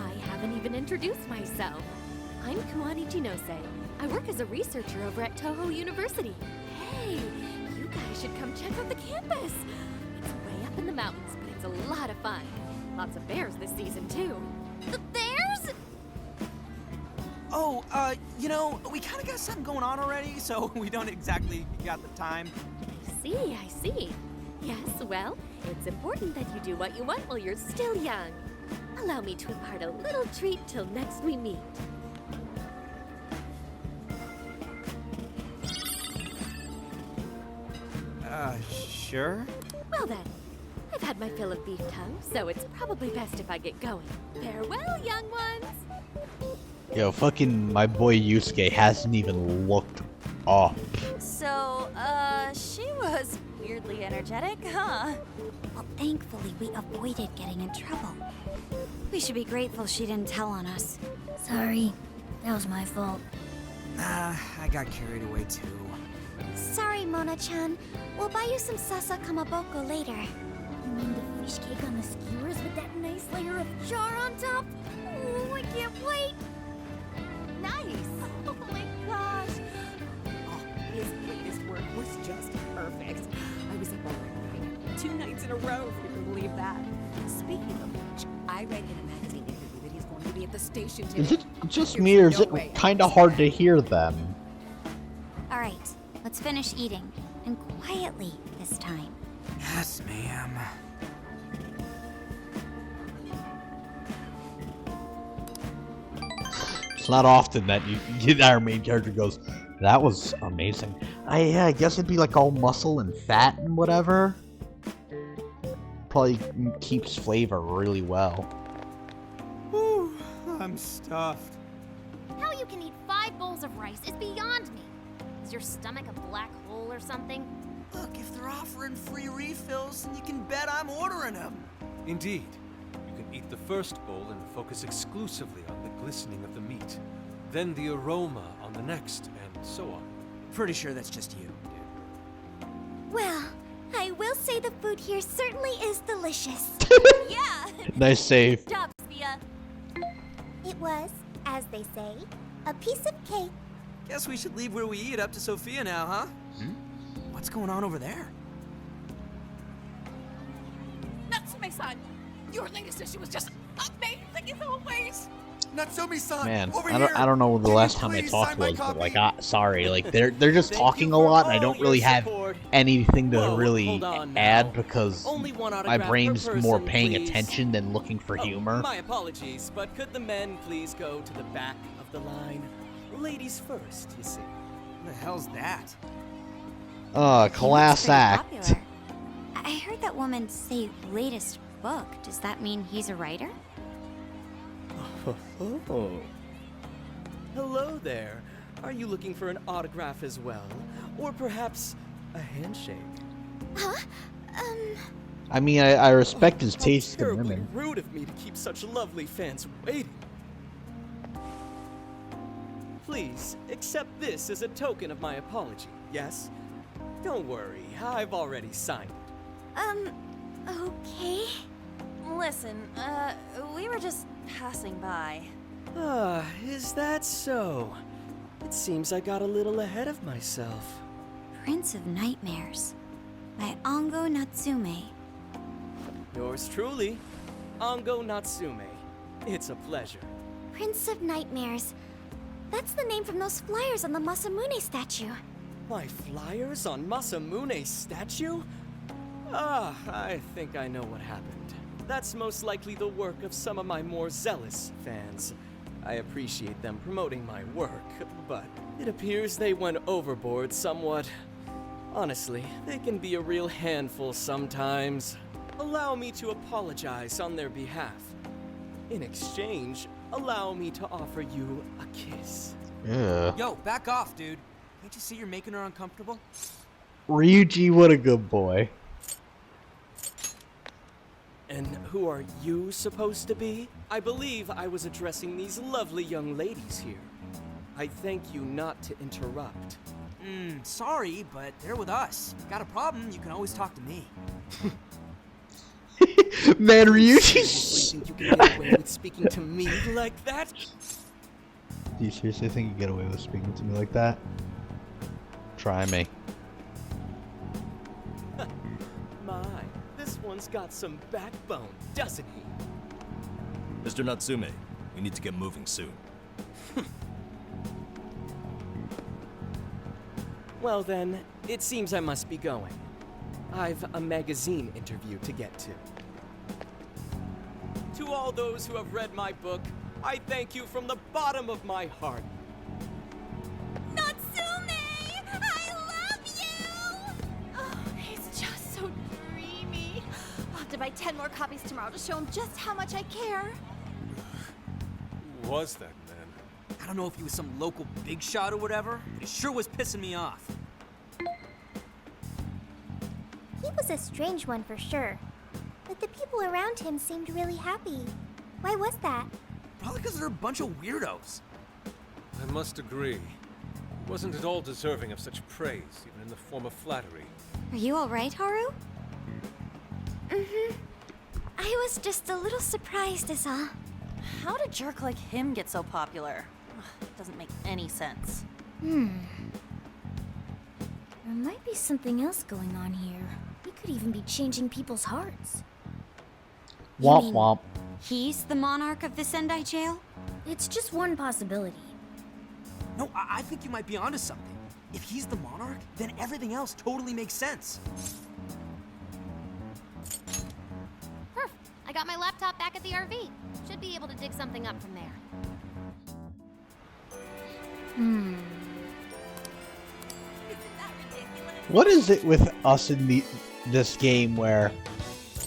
S7: I haven't even introduced myself. I'm Kumani Chinose. I work as a researcher over at Toho University. Hey, you guys should come check out the campus. It's way up in the mountains, but it's a lot of fun. Lots of bears this season, too.
S2: The bears? Oh, you know, we kind of got something going on already, so we don't exactly got the time.
S7: I see. Yes, well, it's important that you do what you want while you're still young. Allow me to impart a little treat till next we meet.
S2: Sure?
S7: Well then, I've had my fill of beef tongue, so it's probably best if I get going. Farewell, young ones!
S1: Yo, fucking my boy Yusuke hasn't even looked up.
S9: So, she was weirdly energetic, huh?
S16: Well, thankfully, we avoided getting in trouble. We should be grateful she didn't tell on us.
S3: Sorry, that was my fault.
S2: I got carried away too.
S16: Sorry, Mona-chan. We'll buy you some sasa kamaboko later.
S3: You mean the fish cake on the skewers with that nice layer of char on top? Oh, I can't wait!
S7: Nice! Oh my gosh! Oh, his latest work was just perfect. I was up all night, 2 nights in a row, if you can believe that. Speaking of which, I read in a magazine interview that he's going to be at the station today.
S1: Is it just me, or is it kind of hard to hear them?
S16: All right, let's finish eating. And quietly this time.
S2: Yes, ma'am.
S1: It's not often that our main character goes, that was amazing. Yeah, I guess it'd be like all muscle and fat and whatever. Probably keeps flavor really well.
S2: Whew, I'm stuffed.
S7: How you can eat 5 bowls of rice is beyond me. Is your stomach a black hole or something?
S2: Look, if they're offering free refills, then you can bet I'm ordering them.
S6: Indeed. You can eat the first bowl and focus exclusively on the glistening of the meat. Then the aroma on the next, and so on.
S2: Pretty sure that's just you, dude.
S16: Well, I will say the food here certainly is delicious.
S9: Yeah!
S1: Nice save.
S9: Good job, Sophia.
S16: It was, as they say, a piece of cake.
S2: Guess we should leave where we eat up to Sophia now, huh? What's going on over there?
S11: Natsume-san, your latest issue was just amazing as always.
S12: Natsumi-san,
S1: Man,
S12: over
S1: I don't know when the last time I talked was, but like, sorry, like they're just talking a lot, and I don't really have anything to really add because my brain's more paying attention than looking for humor.
S17: My apologies, but could the men please go to the back of the line? Ladies first, you see.
S2: What the hell's that?
S1: Class act.
S16: I heard that woman say latest book. Does that mean he's a writer?
S17: Oh. Hello there. Are you looking for an autograph as well? Or perhaps a handshake?
S16: Huh?
S1: I mean, I respect his taste in
S17: Terribly
S1: women.
S17: rude of me to keep such lovely fans waiting. Please, accept this as a token of my apology, yes? Don't worry, I've already signed it.
S16: Okay.
S9: Listen, we were just passing by.
S17: Ah, is that so? It seems I got a little ahead of myself.
S16: Prince of Nightmares by Ongo Natsume.
S17: Yours truly, Ongo Natsume. It's a pleasure.
S16: Prince of Nightmares. That's the name from those flyers on the Masamune statue.
S17: My flyers on Masamune's statue? Ah, I think I know what happened. That's most likely the work of some of my more zealous fans. I appreciate them promoting my work, but it appears they went overboard somewhat. Honestly, they can be a real handful sometimes. Allow me to apologize on their behalf. In exchange, allow me to offer you a kiss.
S1: Yeah.
S2: Yo, back off, dude. Can't you see you're making her uncomfortable?
S1: Ryuji, what a good boy.
S17: And who are you supposed to be? I believe I was addressing these lovely young ladies here. I thank you not to interrupt.
S2: Sorry, but they're with us. Got a problem, you can always talk to me.
S1: Man,
S17: Seriously think you can get away with speaking to me like that?
S1: Do you seriously think you get away with speaking to me like that? Try me.
S17: My, this one's got some backbone, doesn't he?
S18: Mr. Natsume, we need to get moving soon.
S17: Well then, it seems I must be going. I've a magazine interview to get to. To all those who have read my book, I thank you from the bottom of my heart.
S4: Natsume! I love you! Oh, he's just so dreamy. I'll have to buy 10 more copies tomorrow to show him just how much I care.
S6: Who was that man?
S2: I don't know if he was some local big shot or whatever, but he sure was pissing me off.
S16: He was a strange one for sure. But the people around him seemed really happy. Why was that?
S2: Probably because they're a bunch of weirdos.
S6: I must agree. He wasn't at all deserving of such praise, even in the form of flattery.
S16: Are you alright, Haru? Mm-hmm. I was just a little surprised is all.
S9: How did a jerk like him get so popular? Ugh, doesn't make any sense.
S3: There might be something else going on here. He could even be changing people's hearts.
S1: Womp womp.
S16: He's the monarch of the Sendai jail?
S3: It's just one possibility.
S2: No, I think you might be onto something. If he's the monarch, then everything else totally makes sense.
S7: Perf! I got my laptop back at the RV. Should be able to dig something up from there.
S1: What is it with us in this game where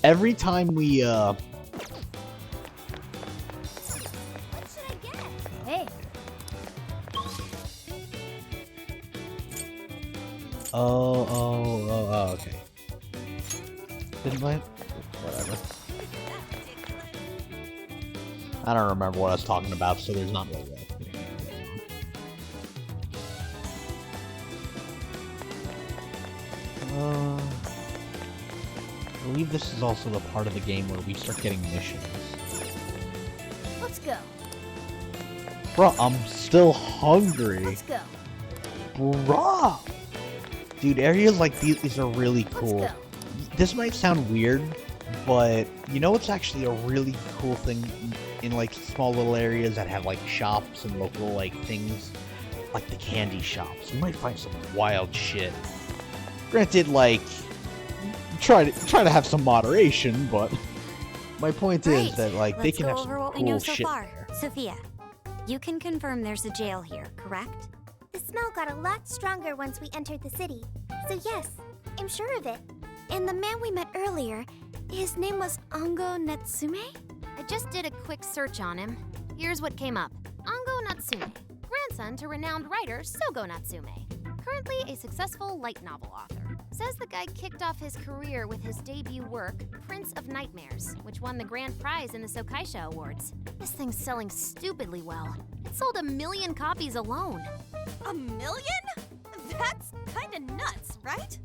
S1: every time we
S3: What should I get? Hey.
S1: Oh, okay. Didn't I? Whatever. I don't remember what I was talking about, so there's not really that. I believe this is also the part of the game where we start getting missions.
S3: Let's go.
S1: Bro, I'm still hungry.
S3: Let's go.
S1: Bruh! Dude, areas like these are really cool.
S3: Let's go.
S1: This might sound weird, but you know what's actually a really cool thing in like small little areas that have like shops and local like things? Like the candy shops. You might find some wild shit. Granted, like, try to have some moderation, but my point is that like they can have some cool shit there.
S16: Sophia, you can confirm there's a jail here, correct? The smell got a lot stronger once we entered the city. So yes, I'm sure of it. And the man we met earlier, his name was Ango Natsume?
S7: I just did a quick search on him. Here's what came up. Ango Natsume, grandson to renowned writer Sogo Natsume. Currently a successful light novel author. Says the guy kicked off his career with his debut work, Prince of Nightmares, which won the grand prize in the Sokaisha Awards. This thing's selling stupidly well. It sold 1 million copies alone.
S9: 1 million? That's kinda nuts, right?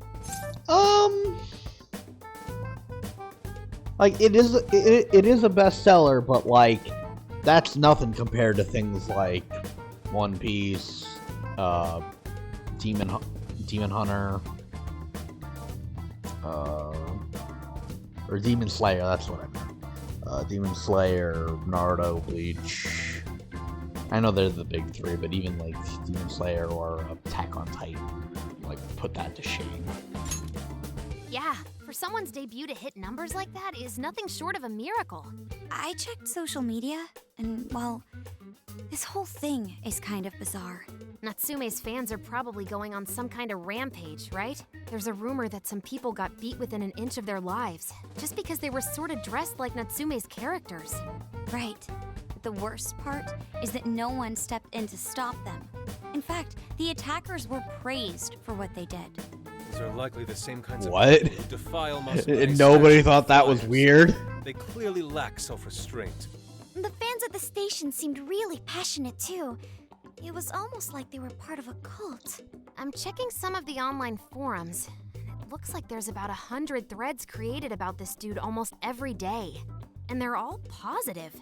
S1: Like it is a bestseller, but like that's nothing compared to things like One Piece, Demon Hunter, or Demon Slayer. That's what I meant. Demon Slayer, Naruto, Bleach. I know they're the big three, but even like Demon Slayer or Attack on Titan, like put that to shame.
S7: Yeah, for someone's debut to hit numbers like that is nothing short of a miracle.
S16: I checked social media, and well, this whole thing is kind of bizarre.
S7: Natsume's fans are probably going on some kind of rampage, right? There's a rumor that some people got beat within an inch of their lives, just because they were sort of dressed like Natsume's characters.
S16: Right. The worst part is that no one stepped in to stop them. In fact, the attackers were praised for what they did.
S6: These are likely the same kinds of
S1: What?
S6: people who defile
S1: And nobody thought that was weird?
S6: They clearly lack self-restraint.
S4: The fans at the station seemed really passionate too. It was almost like they were part of a cult.
S7: I'm checking some of the online forums, and it looks like there's about 100 threads created about this dude almost every day. And they're all positive.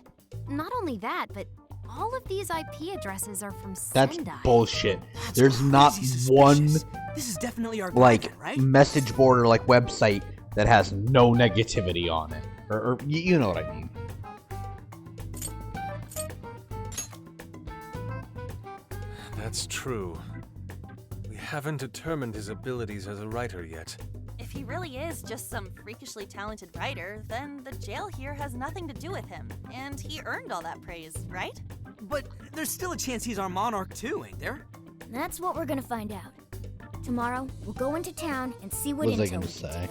S7: Not only that, but all of these IP addresses are from
S1: That's
S7: Sendai.
S1: bullshit. There's not one
S2: This is definitely our
S1: like
S2: guy, right?
S1: message board or like website that has no negativity on it. Or you know what I mean.
S6: That's true. We haven't determined his abilities as a writer yet.
S9: If he really is just some freakishly talented writer, then the jail here has nothing to do with him, and he earned all that praise, right?
S2: But there's still a chance he's our monarch too, ain't there?
S3: That's what we're gonna find out. Tomorrow, we'll go into town and see what
S1: What was I
S3: intel
S1: gonna
S3: we
S1: say?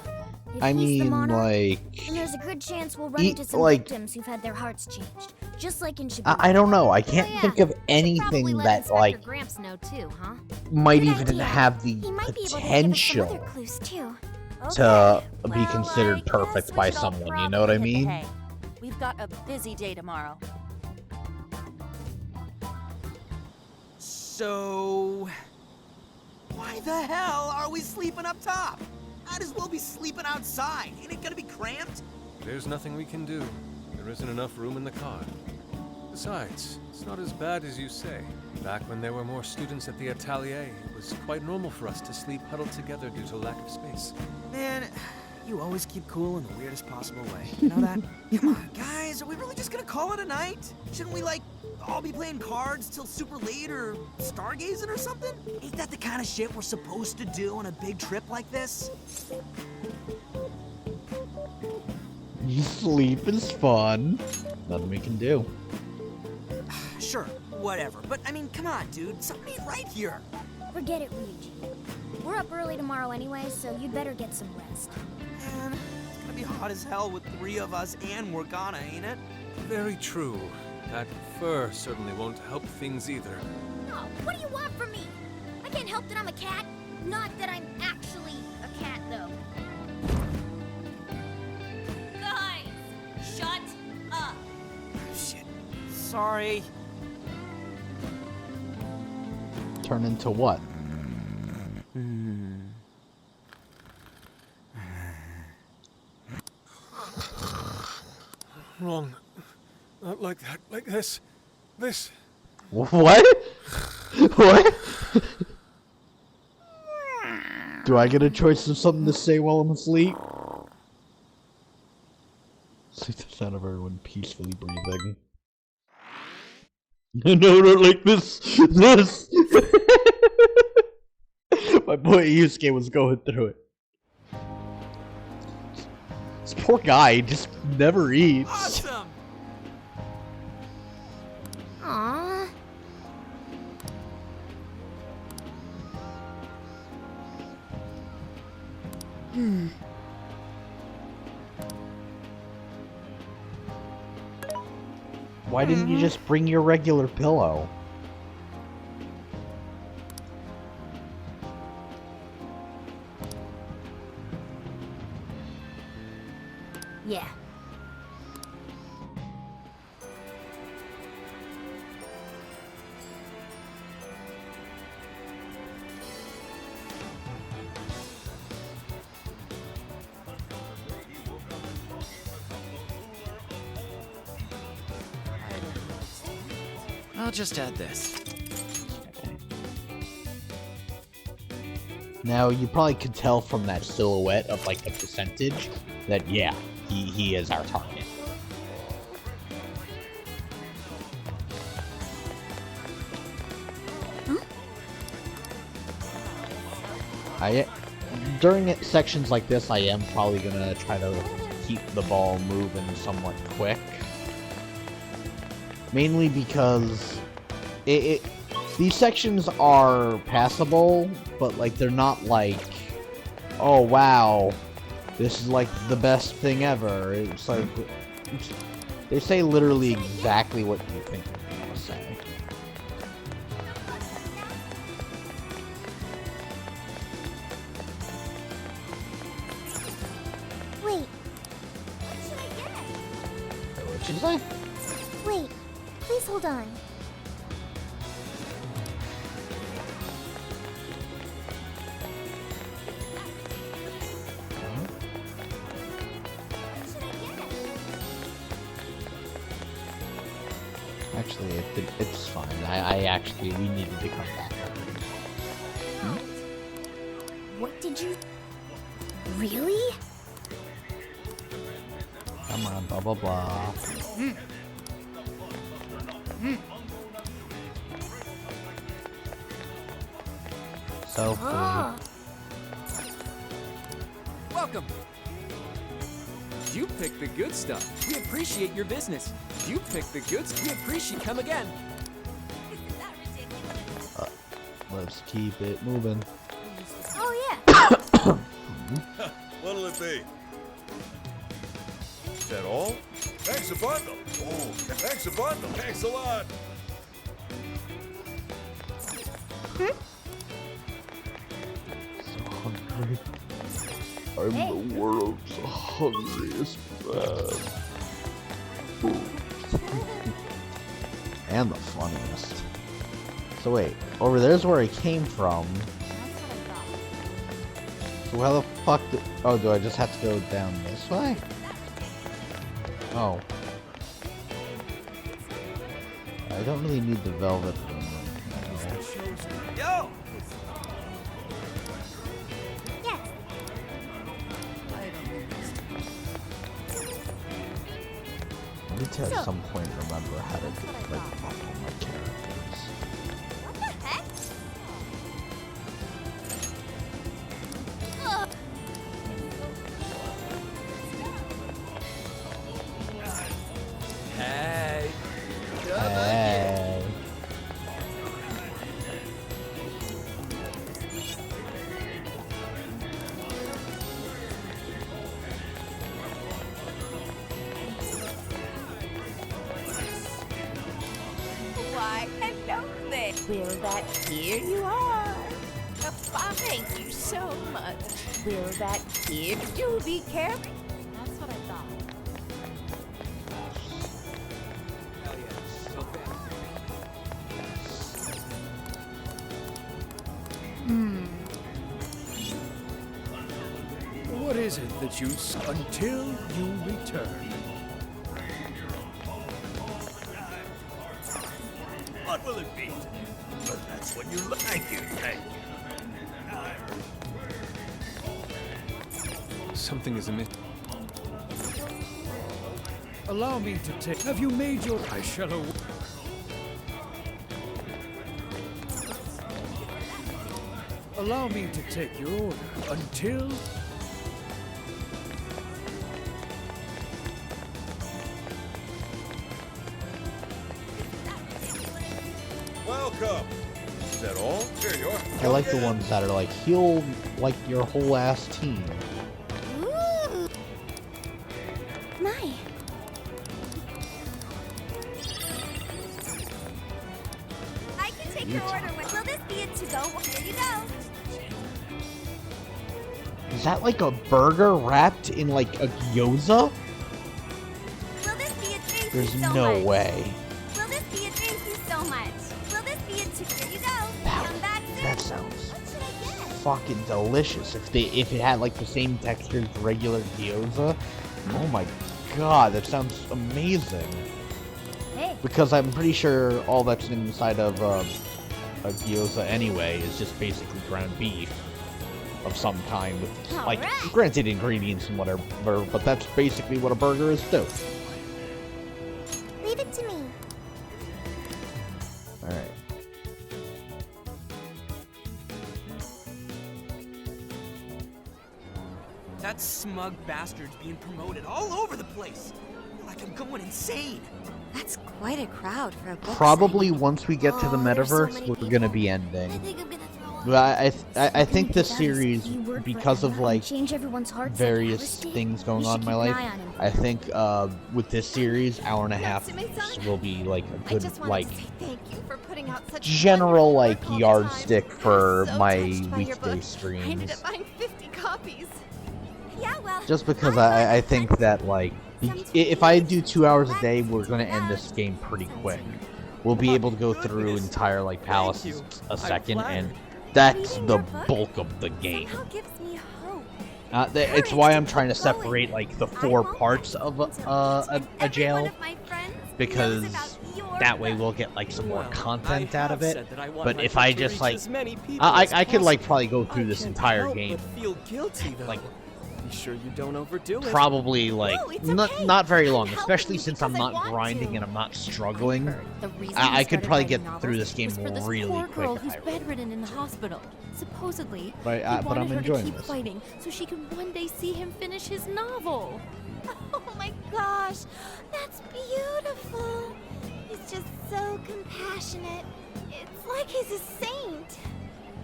S3: If
S1: I
S3: he's the
S1: mean,
S3: monarch,
S1: like,
S3: then there's a good chance we'll run
S1: he-
S3: into some
S1: like-
S3: victims who've had their hearts changed, just like in Shibuya.
S1: I don't know. I can't
S7: yeah.
S1: think of
S7: Probably
S1: anything
S7: let
S1: that
S7: Inspector
S1: like
S7: Gramps know too, huh?
S1: might
S3: Good
S1: even
S3: idea.
S1: have the
S3: He might be able to give us some
S1: potential
S3: other clues too.
S1: to be
S9: Well,
S1: considered
S9: I guess
S1: perfect
S9: we
S1: by
S9: should all
S1: someone. You know what I
S9: probably hit the
S1: mean?
S9: hay. We've got a busy day tomorrow.
S2: So... why the hell are we sleeping up top? Might as well be sleeping outside. Ain't it gonna be cramped?
S6: There's nothing we can do. There isn't enough room in the car. Besides, it's not as bad as you say. Back when there were more students at the atelier, it was quite normal for us to sleep huddled together due to lack of space.
S2: Man, you always keep cool in the weirdest possible way. You know that? Come on, guys, are we really just gonna call it a night? Shouldn't we, like, all be playing cards till super late or stargazing or something? Ain't that the kind of shit we're supposed to do on a big trip like this?
S1: Sleep is fun. Nothing we can do.
S2: Sure, whatever. But, I mean, come on, dude. Something ain't right here.
S3: Forget it, Ryuji. We're up early tomorrow anyway, so you'd better get some rest.
S2: Man, it's gonna be hot as hell with 3 of us and Morgana, ain't it?
S6: Very true. That fur certainly won't help things either.
S3: Oh, what do you want from me? I can't help that I'm a cat. Not that I'm actually a cat, though.
S9: Guys, shut up.
S2: Shit. Sorry.
S1: Turn into what?
S6: Wrong. Not like that. Like this. This.
S1: What? What? Do I get a choice of something to say while I'm asleep? It's like the sound of everyone peacefully breathing. No, not like this. This. My boy Yusuke was going through it. This poor guy just never eats.
S2: Awesome!
S7: Aww.
S1: Why didn't you just bring your regular pillow?
S3: Yeah.
S17: I'll just add this.
S1: Now, you probably could tell from that silhouette of, like, the percentage that, yeah, he is our target. During sections like this, I am probably gonna try to keep the ball moving somewhat quick. Mainly because these sections are passable, but like they're not like, oh wow, this is like the best thing ever. It's like they say literally exactly what you think they're gonna say.
S4: Wait, what should I get?
S1: What'd you say?
S4: Wait, please hold on.
S1: Actually, it's fine. I actually, we needed to come back.
S3: What did you... Really?
S1: Come on, blah blah blah. Selfie.
S15: Welcome. You picked the good stuff. We appreciate your business. You picked the goods. We appreciate. Come again.
S1: Let's keep it moving.
S3: Oh yeah.
S14: What'll it be? Is that all? Thanks a bundle. Oh, thanks a bundle. Thanks a lot.
S1: So hungry. I'm the world's hungriest man. And the funniest. So wait, over there's where I came from. So how the fuck oh, do I just have to go down this way? Oh. I don't really need the velvet room.
S2: Yo!
S1: I need to at some point remember how to like fuck all my characters.
S3: What the heck?
S2: Hey.
S1: Hey.
S19: Why, hello there. Will that here you are? Thank you so much. Will that here you be careful?
S7: That's what I thought.
S12: What is it that you until you return? What will it be? But that's what you like, you think.
S6: Something is amiss.
S12: Allow me to take. Have you made your? I shall. Allow me to take your order until.
S14: Welcome. Is that all? Here you are.
S1: I like the ones that are like heal like your whole ass team.
S3: Ooh. My.
S19: I can take your order. Will this be a to-go? Well, here you go.
S1: Is that like a burger wrapped in like a gyoza?
S19: Will this be a thank
S1: There's
S19: you so
S1: no
S19: much?
S1: way.
S19: Will this be a thank you so much? Will this be a here you go. Come back soon.
S1: That sounds
S19: What should I get?
S1: fucking delicious. If it had like the same texture as regular gyoza, oh my god, that sounds amazing.
S3: Hey.
S1: Because I'm pretty sure all that's inside of a gyoza anyway is just basically ground beef of some kind with like granted ingredients and whatever, but that's basically what a burger is too.
S4: Leave it to me.
S1: All right.
S2: That smug bastard's being promoted all over the place. Like I'm going insane.
S16: That's quite a crowd for a book
S1: Probably once we get to the metaverse, we're gonna be ending. Well, I think this series, because of like
S3: Change everyone's hearts
S1: various
S3: like
S1: things going on in my life, I think with this series, hour and a half will be like a good like
S7: Thank you for putting out such
S1: general like yardstick for
S7: so
S1: my
S7: touched by your
S1: weekday
S7: book. I ended
S1: streams.
S7: up buying 50 copies.
S19: Yeah, well.
S1: Just because I think that like If I do 2 hours a day, we're gonna end this game pretty quick. We'll be able to go through entire like palaces a second, and that's the bulk of the game. It's why I'm trying to separate like the 4 parts of a jail, because that way we'll get like some more content out of it. But if I just like, I could like probably go through this entire game, like.
S17: Be sure you don't overdo it.
S1: Probably like not very long, especially since I'm not grinding and I'm not struggling. I could probably get through this game really quick.
S20: Girl who's bedridden in the hospital. Supposedly,
S1: but I'm enjoying
S20: this. Fighting so she can one day see him finish his novel.
S4: Oh my gosh, that's beautiful. He's just so compassionate. It's like he's a saint.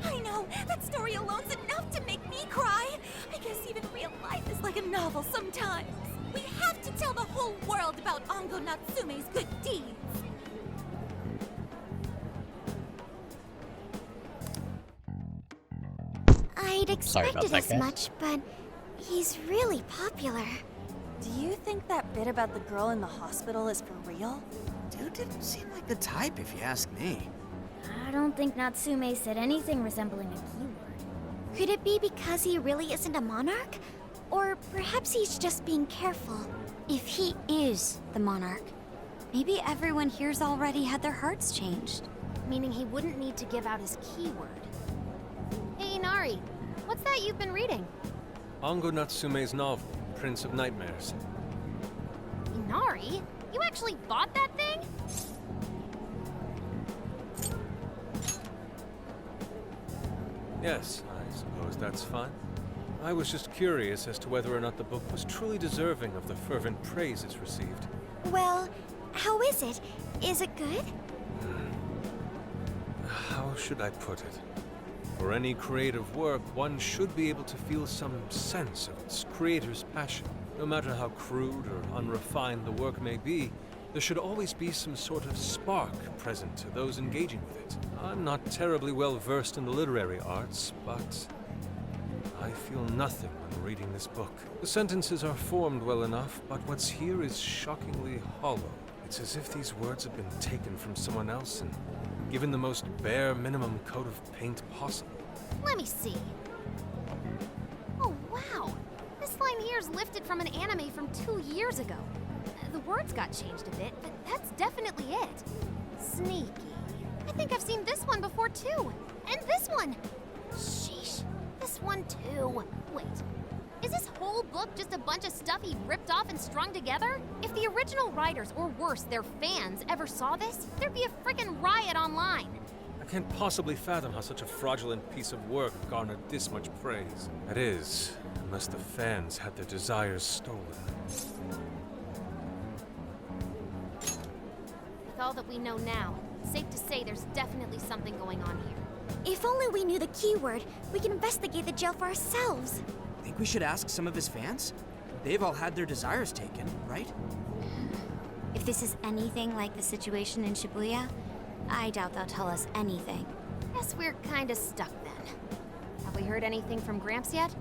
S9: I know! That story alone's enough to make me cry! I guess even real life is like a novel sometimes. We have to tell the whole world about Ongo Natsume's good deeds!
S4: I'd expected as much, but he's really popular.
S9: Do you think that bit about the girl in the hospital is for real?
S2: Dude didn't seem like the type, if you ask me.
S3: I don't think Natsume said anything resembling a keyword.
S4: Could it be because he really isn't a monarch? Or perhaps he's just being careful. If he is the monarch, maybe everyone here's already had their hearts changed.
S7: Meaning he wouldn't need to give out his keyword. Hey, Inari, what's that you've been reading?
S6: Ongo Natsume's novel, Prince of Nightmares.
S7: Inari? You actually bought that thing?
S6: Yes, I suppose that's fine. I was just curious as to whether or not the book was truly deserving of the fervent praise it's received.
S4: Well, how is it? Is it good?
S6: How should I put it? For any creative work, one should be able to feel some sense of its creator's passion. No matter how crude or unrefined the work may be, there should always be some sort of spark present to those engaging with it. I'm not terribly well versed in the literary arts, but I feel nothing when reading this book. The sentences are formed well enough, but what's here is shockingly hollow. It's as if these words have been taken from someone else and given the most bare minimum coat of paint possible.
S7: Let me see. Oh, wow. This line here is lifted from an anime from 2 years ago. The words got changed a bit, but that's definitely it. Sneaky. I think I've seen this one before, too. And this one. Sheesh. This one, too. Wait. Is this whole book just a bunch of stuff he ripped off and strung together? If the original writers, or worse, their fans, ever saw this, there'd be a frickin' riot online.
S6: I can't possibly fathom how such a fraudulent piece of work garnered this much praise. That is, unless the fans had their desires stolen.
S7: With all that we know now, it's safe to say there's definitely something going on here.
S4: If only we knew the keyword, we can investigate the jail for ourselves.
S2: Think we should ask some of his fans? They've all had their desires taken, right?
S16: If this is anything like the situation in Shibuya, I doubt they'll tell us anything.
S7: Guess we're kinda stuck then. Have we heard anything from Gramps yet?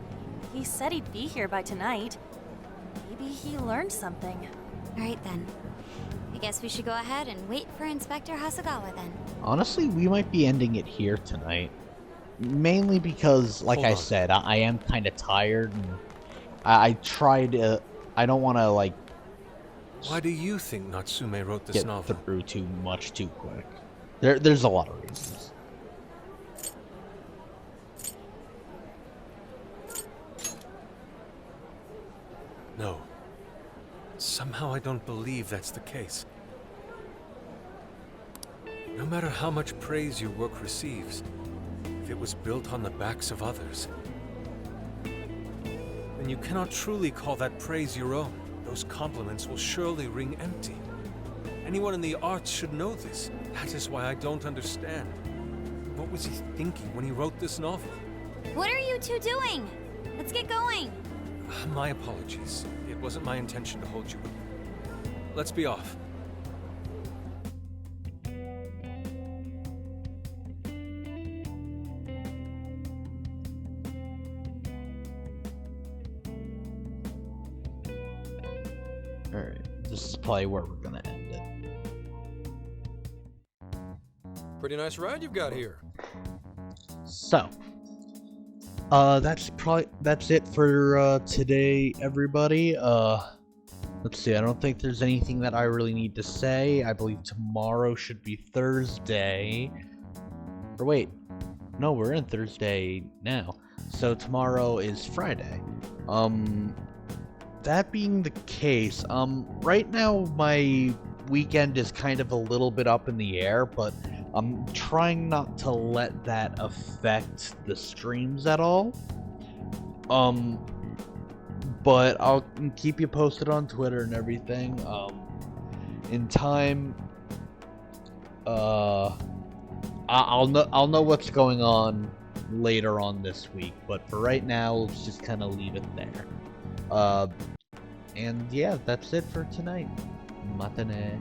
S9: He said he'd be here by tonight. Maybe he learned something.
S16: Alright then. I guess we should go ahead and wait for Inspector Hasagawa then.
S1: Honestly, we might be ending it here tonight. Mainly because, like I said, I am kind of tired, and I tried to... I don't want to, like...
S6: Why do you think Natsume wrote this novel?
S1: Get through too much too quick. There's a lot of reasons.
S6: No. Somehow I don't believe that's the case. No matter how much praise your work receives, if it was built on the backs of others, then you cannot truly call that praise your own. Those compliments will surely ring empty. Anyone in the arts should know this. That is why I don't understand. What was he thinking when he wrote this novel?
S16: What are you two doing? Let's get going.
S6: My apologies. It wasn't my intention to hold you up. Let's be off.
S1: Alright, this is probably where we're gonna end it.
S13: Pretty nice ride you've got here.
S1: So, that's it for today, everybody. Let's see, I don't think there's anything that I really need to say. I believe tomorrow should be Thursday. Or wait, no, we're in Thursday now. So tomorrow is Friday. That being the case, right now my weekend is kind of a little bit up in the air, but I'm trying not to let that affect the streams at all. But I'll keep you posted on Twitter and everything. In time, I'll know what's going on later on this week. But for right now, let's just kind of leave it there. And yeah, that's it for tonight. Matane.